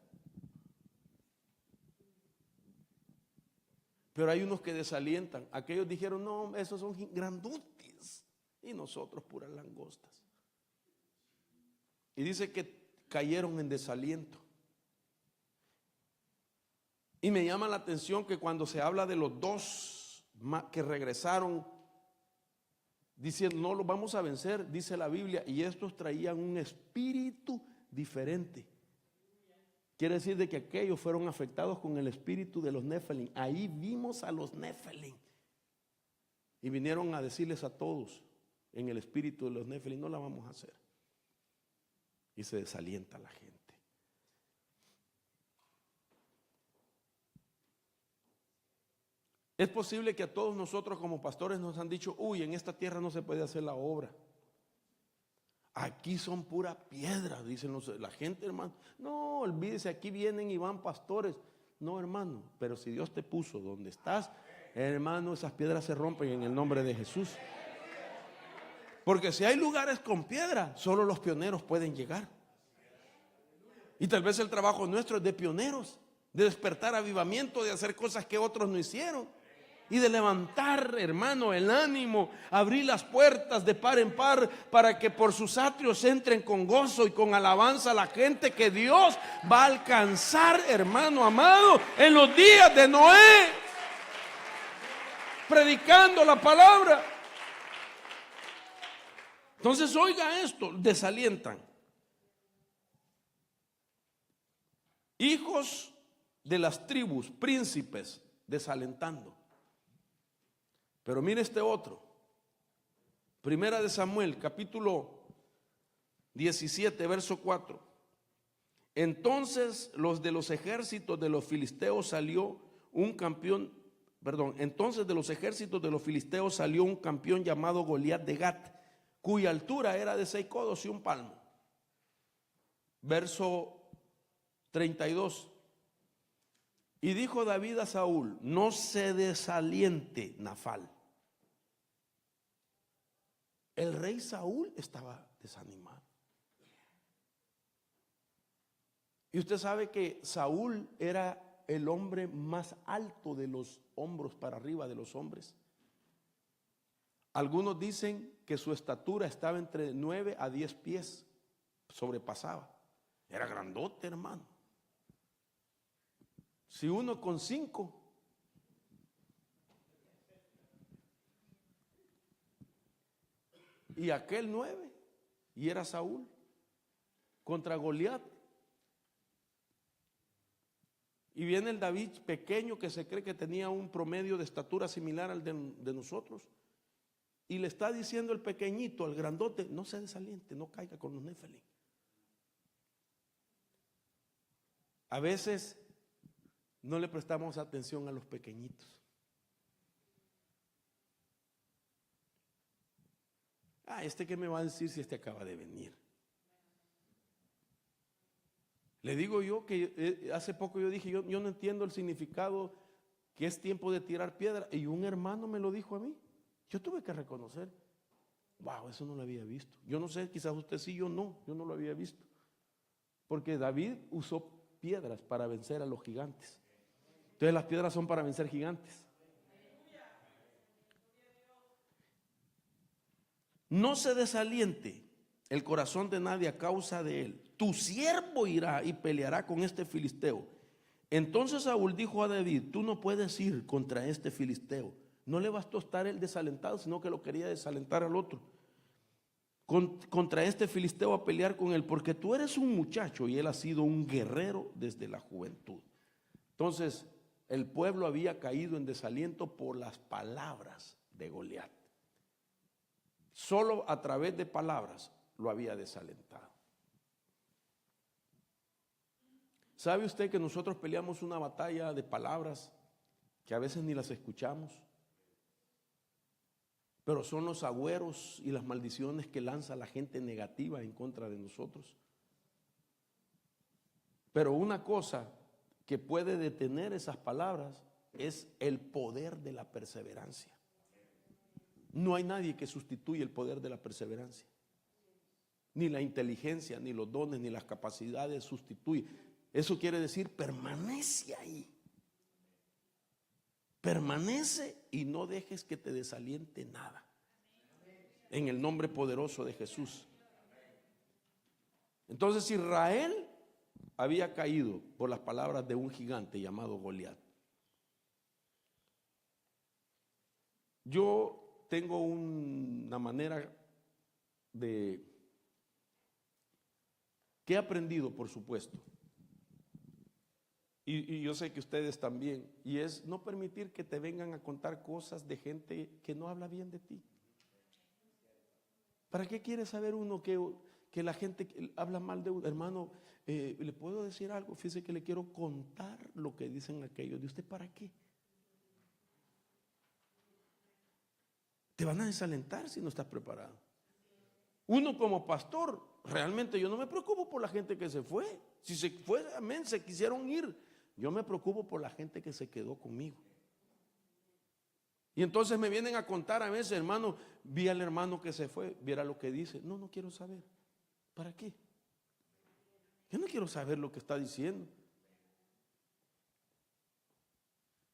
S1: Pero hay unos que desalientan. Aquellos dijeron, no, esos son grandotes. Y nosotros puras langostas. Y dice que cayeron en desaliento. Y me llama la atención que cuando se habla de los dos que regresaron, diciendo, no los vamos a vencer, dice la Biblia, y estos traían un espíritu diferente. Quiere decir de que aquellos fueron afectados con el espíritu de los Nefelim. Ahí vimos a los Nefelim. Y vinieron a decirles a todos en el espíritu de los Nefelim, no la vamos a hacer. Y se desalienta la gente. Es posible que a todos nosotros como pastores nos han dicho, uy, en esta tierra no se puede hacer la obra. Aquí son pura piedra, dicen la gente, hermano. No, olvídese, aquí vienen y van pastores. No, hermano, pero si Dios te puso donde estás, hermano, esas piedras se rompen en el nombre de Jesús. Porque si hay lugares con piedra, solo los pioneros pueden llegar. Y tal vez el trabajo nuestro es de pioneros, de despertar avivamiento, de hacer cosas que otros no hicieron. Y de levantar, hermano, el ánimo, abrir las puertas de par en par para que por sus atrios entren con gozo y con alabanza la gente que Dios va a alcanzar, hermano amado, en los días de Noé, predicando la palabra. Entonces, oiga esto, desalientan. Hijos de las tribus, príncipes, desalentando. Pero mire este otro. Primera de Samuel, capítulo 17, verso 4. Entonces de los ejércitos de los filisteos salió un campeón llamado Goliat de Gat, cuya altura era de 6 codos y un palmo. Verso 32. Y dijo David a Saúl, no se desaliente Nafal. El rey Saúl estaba desanimado. Y usted sabe que Saúl era el hombre más alto de los hombros para arriba de los hombres. Algunos dicen que su estatura estaba entre 9 a 10 pies, sobrepasaba. Era grandote, hermano. Si uno con 5 y aquel 9, y era Saúl contra Goliat. Y viene el David pequeño que se cree que tenía un promedio de estatura similar al de nosotros, y le está diciendo el pequeñito al grandote, no se desaliente, no caiga con los Nefelim. A veces no le prestamos atención a los pequeñitos. ¿Qué me va a decir si este acaba de venir? Le digo yo que hace poco yo dije, yo no entiendo el significado que es tiempo de tirar piedra. Y un hermano me lo dijo a mí. Yo tuve que reconocer, wow, eso no lo había visto. Yo no sé, quizás usted sí, yo no lo había visto. Porque David usó piedras para vencer a los gigantes. Entonces las piedras son para vencer gigantes. No se desaliente el corazón de nadie a causa de él. Tu siervo irá y peleará con este filisteo. Entonces Saúl dijo a David, tú no puedes ir contra este filisteo. No le bastó estar él desalentado, sino que lo quería desalentar al otro. Contra este filisteo a pelear con él, porque tú eres un muchacho y él ha sido un guerrero desde la juventud. Entonces el pueblo había caído en desaliento por las palabras de Goliat. Solo a través de palabras lo había desalentado. ¿Sabe usted que nosotros peleamos una batalla de palabras que a veces ni las escuchamos? Pero son los agüeros y las maldiciones que lanza la gente negativa en contra de nosotros. Pero una cosa que puede detener esas palabras es el poder de la perseverancia. No hay nadie que sustituya el poder de la perseverancia. Ni la inteligencia, ni los dones, ni las capacidades sustituye. Eso quiere decir permanece ahí. Permanece y no dejes que te desaliente nada. En el nombre poderoso de Jesús. Entonces Israel había caído por las palabras de un gigante llamado Goliat. Yo tengo una manera de que he aprendido, por supuesto, y yo sé que ustedes también, y es no permitir que te vengan a contar cosas de gente que no habla bien de ti. ¿Para qué quiere saber uno que la gente habla mal de uno? Hermano, ¿le puedo decir algo? Fíjese que le quiero contar lo que dicen aquellos. ¿De usted para qué? Te van a desalentar si no estás preparado. Uno como pastor, realmente yo no me preocupo por la gente que se fue. Si se fue, amén, se quisieron ir. Yo me preocupo por la gente que se quedó conmigo. Y entonces me vienen a contar a veces, hermano, vi al hermano que se fue, viera lo que dice. No, no quiero saber. ¿Para qué? Yo no quiero saber lo que está diciendo.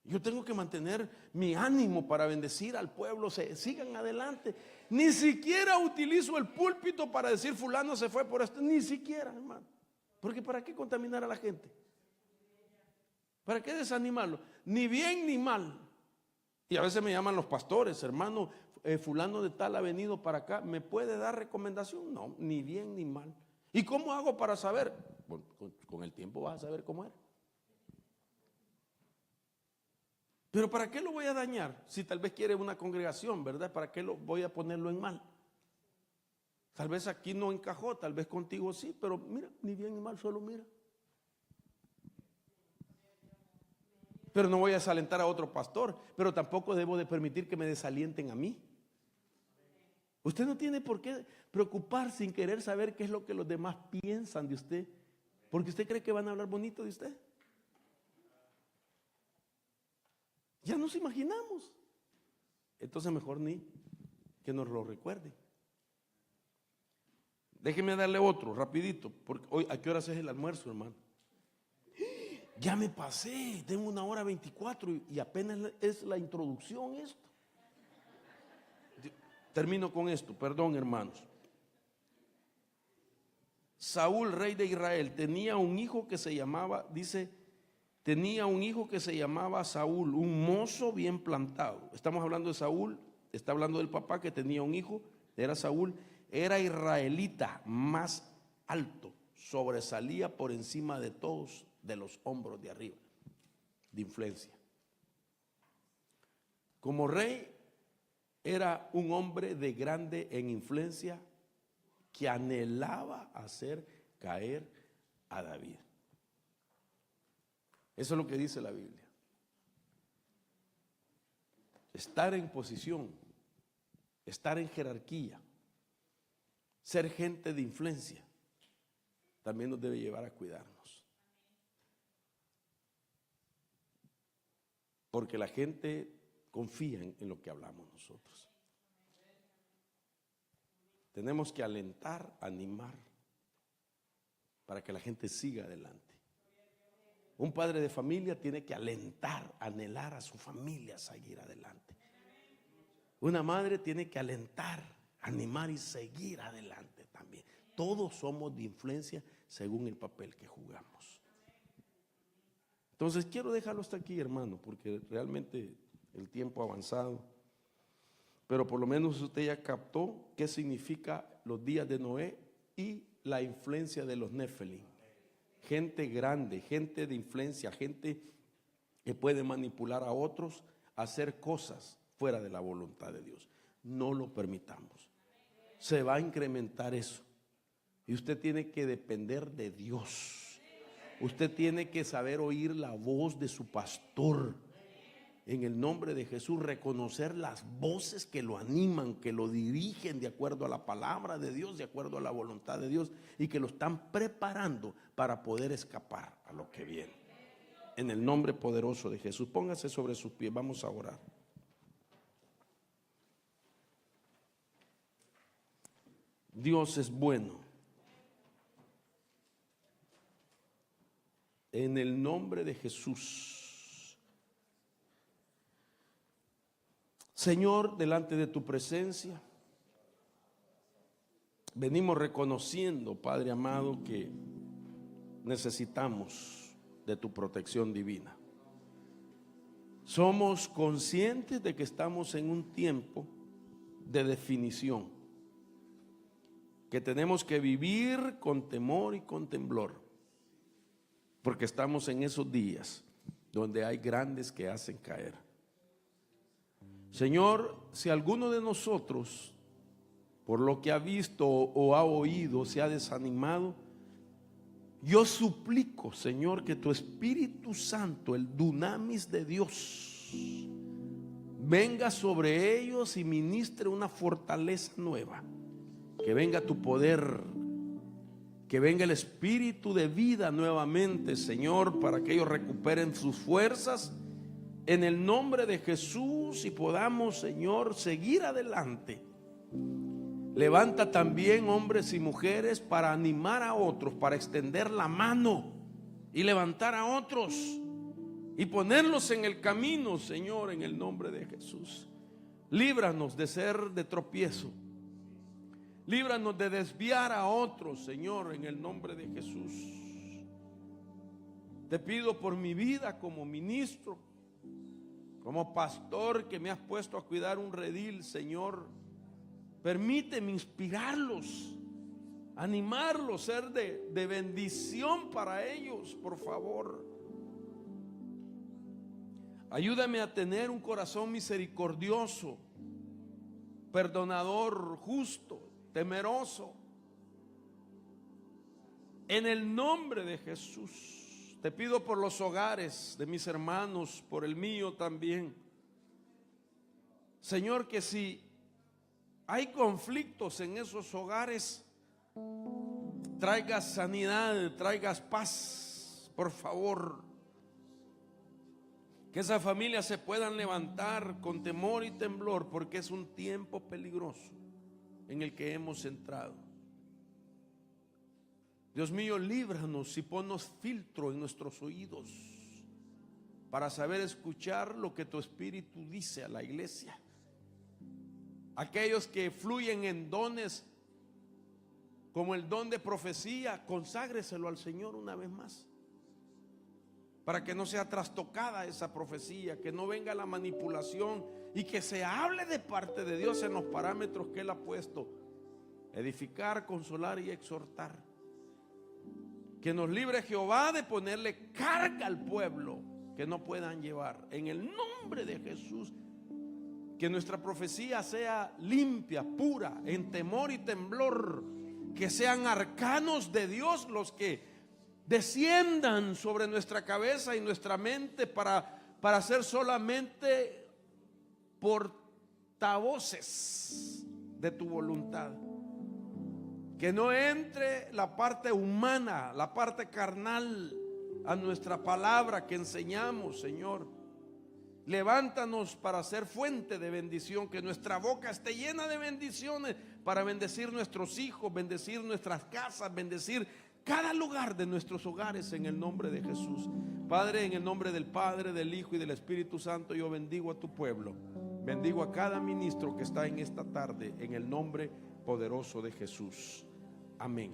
S1: Yo tengo que mantener mi ánimo para bendecir al pueblo. Sigan adelante. Ni siquiera utilizo el púlpito para decir fulano se fue por esto. Ni siquiera, hermano. Porque ¿para qué contaminar a la gente? ¿Para qué desanimarlo? Ni bien ni mal. Y a veces me llaman los pastores, hermano, fulano de tal ha venido para acá, ¿me puede dar recomendación? No, ni bien ni mal. ¿Y cómo hago para saber? Bueno, con el tiempo vas a saber cómo era. Pero ¿para qué lo voy a dañar? Si tal vez quiere una congregación, ¿verdad? ¿Para qué lo voy a ponerlo en mal? Tal vez aquí no encajó, tal vez contigo sí, pero mira, ni bien ni mal, solo mira. Pero no voy a desalentar a otro pastor, pero tampoco debo de permitir que me desalienten a mí. Usted no tiene por qué preocupar sin querer saber qué es lo que los demás piensan de usted, porque usted cree que van a hablar bonito de usted. Ya nos imaginamos. Entonces mejor ni que nos lo recuerden. Déjeme darle otro rapidito, porque hoy ¿a qué horas es el almuerzo, hermano? Ya me pasé, tengo 1:24 y apenas es la introducción esto. Termino con esto, perdón, hermanos. Saúl, rey de Israel, tenía un hijo que se llamaba, tenía un hijo que se llamaba Saúl, un mozo bien plantado. Estamos hablando de Saúl, está hablando del papá que tenía un hijo, era Saúl, era israelita, más alto, sobresalía por encima de todos, de los hombros de arriba, de influencia. Como rey, era un hombre de grande en influencia que anhelaba hacer caer a David. Eso es lo que dice la Biblia. Estar en posición, estar en jerarquía, ser gente de influencia, también nos debe llevar a cuidarnos. Porque la gente confía en lo que hablamos nosotros. Tenemos que alentar, animar, para que la gente siga adelante. Un padre de familia tiene que alentar, anhelar a su familia a seguir adelante. Una madre tiene que alentar, animar y seguir adelante también. Todos somos de influencia según el papel que jugamos. Entonces quiero dejarlo hasta aquí, hermano, porque realmente el tiempo ha avanzado. Pero por lo menos usted ya captó qué significa los días de Noé y la influencia de los Nefelim. Gente grande, gente de influencia, gente que puede manipular a otros a hacer cosas fuera de la voluntad de Dios. No lo permitamos. Se va a incrementar eso. Y usted tiene que depender de Dios. Usted tiene que saber oír la voz de su pastor. En el nombre de Jesús, reconocer las voces que lo animan, que lo dirigen de acuerdo a la palabra de Dios, de acuerdo a la voluntad de Dios, y que lo están preparando para poder escapar a lo que viene. En el nombre poderoso de Jesús, póngase sobre sus pies, vamos a orar. Dios es bueno. En el nombre de Jesús. Señor, delante de tu presencia, venimos reconociendo, Padre amado, que necesitamos de tu protección divina. Somos conscientes de que estamos en un tiempo de definición, que tenemos que vivir con temor y con temblor, porque estamos en esos días donde hay grandes que hacen caer. Señor, si alguno de nosotros, por lo que ha visto o ha oído, se ha desanimado, yo suplico, Señor, que tu Espíritu Santo, el dunamis de Dios, venga sobre ellos y ministre una fortaleza nueva. Que venga tu poder, que venga el espíritu de vida nuevamente, Señor, para que ellos recuperen sus fuerzas en el nombre de Jesús y podamos, Señor, seguir adelante. Levanta también hombres y mujeres para animar a otros, para extender la mano y levantar a otros y ponerlos en el camino, Señor, en el nombre de Jesús. Líbranos de ser de tropiezo. Líbranos de desviar a otros, Señor, en el nombre de Jesús. Te pido por mi vida como ministro, como pastor que me has puesto a cuidar un redil, Señor. Permíteme inspirarlos, animarlos, ser de bendición para ellos, por favor. Ayúdame a tener un corazón misericordioso, perdonador, justo, temeroso. En el nombre de Jesús. Te pido por los hogares de mis hermanos, por el mío también. Señor, que si hay conflictos en esos hogares, traigas sanidad, traigas paz, por favor. Que esas familias se puedan levantar con temor y temblor, porque es un tiempo peligroso en el que hemos entrado. Dios mío, líbranos y ponnos filtro en nuestros oídos para saber escuchar lo que tu Espíritu dice a la iglesia. Aquellos que fluyen en dones como el don de profecía, conságreselo al Señor una vez más, para que no sea trastocada esa profecía, que no venga la manipulación y que se hable de parte de Dios en los parámetros que Él ha puesto: edificar, consolar y exhortar. Que nos libre Jehová de ponerle carga al pueblo que no puedan llevar. En el nombre de Jesús, que nuestra profecía sea limpia, pura, en temor y temblor. Que sean arcanos de Dios los que desciendan sobre nuestra cabeza y nuestra mente para ser solamente portavoces de tu voluntad. Que no entre la parte humana, la parte carnal a nuestra palabra que enseñamos, Señor. Levántanos para ser fuente de bendición, que nuestra boca esté llena de bendiciones para bendecir nuestros hijos, bendecir nuestras casas, bendecir cada lugar de nuestros hogares en el nombre de Jesús. Padre, en el nombre del Padre, del Hijo y del Espíritu Santo, yo bendigo a tu pueblo. Bendigo a cada ministro que está en esta tarde en el nombre poderoso de Jesús. Amén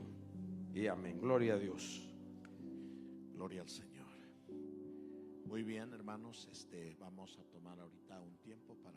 S1: y amén. Gloria a Dios.
S2: Gloria al Señor. Muy bien, hermanos, vamos a tomar ahorita un tiempo para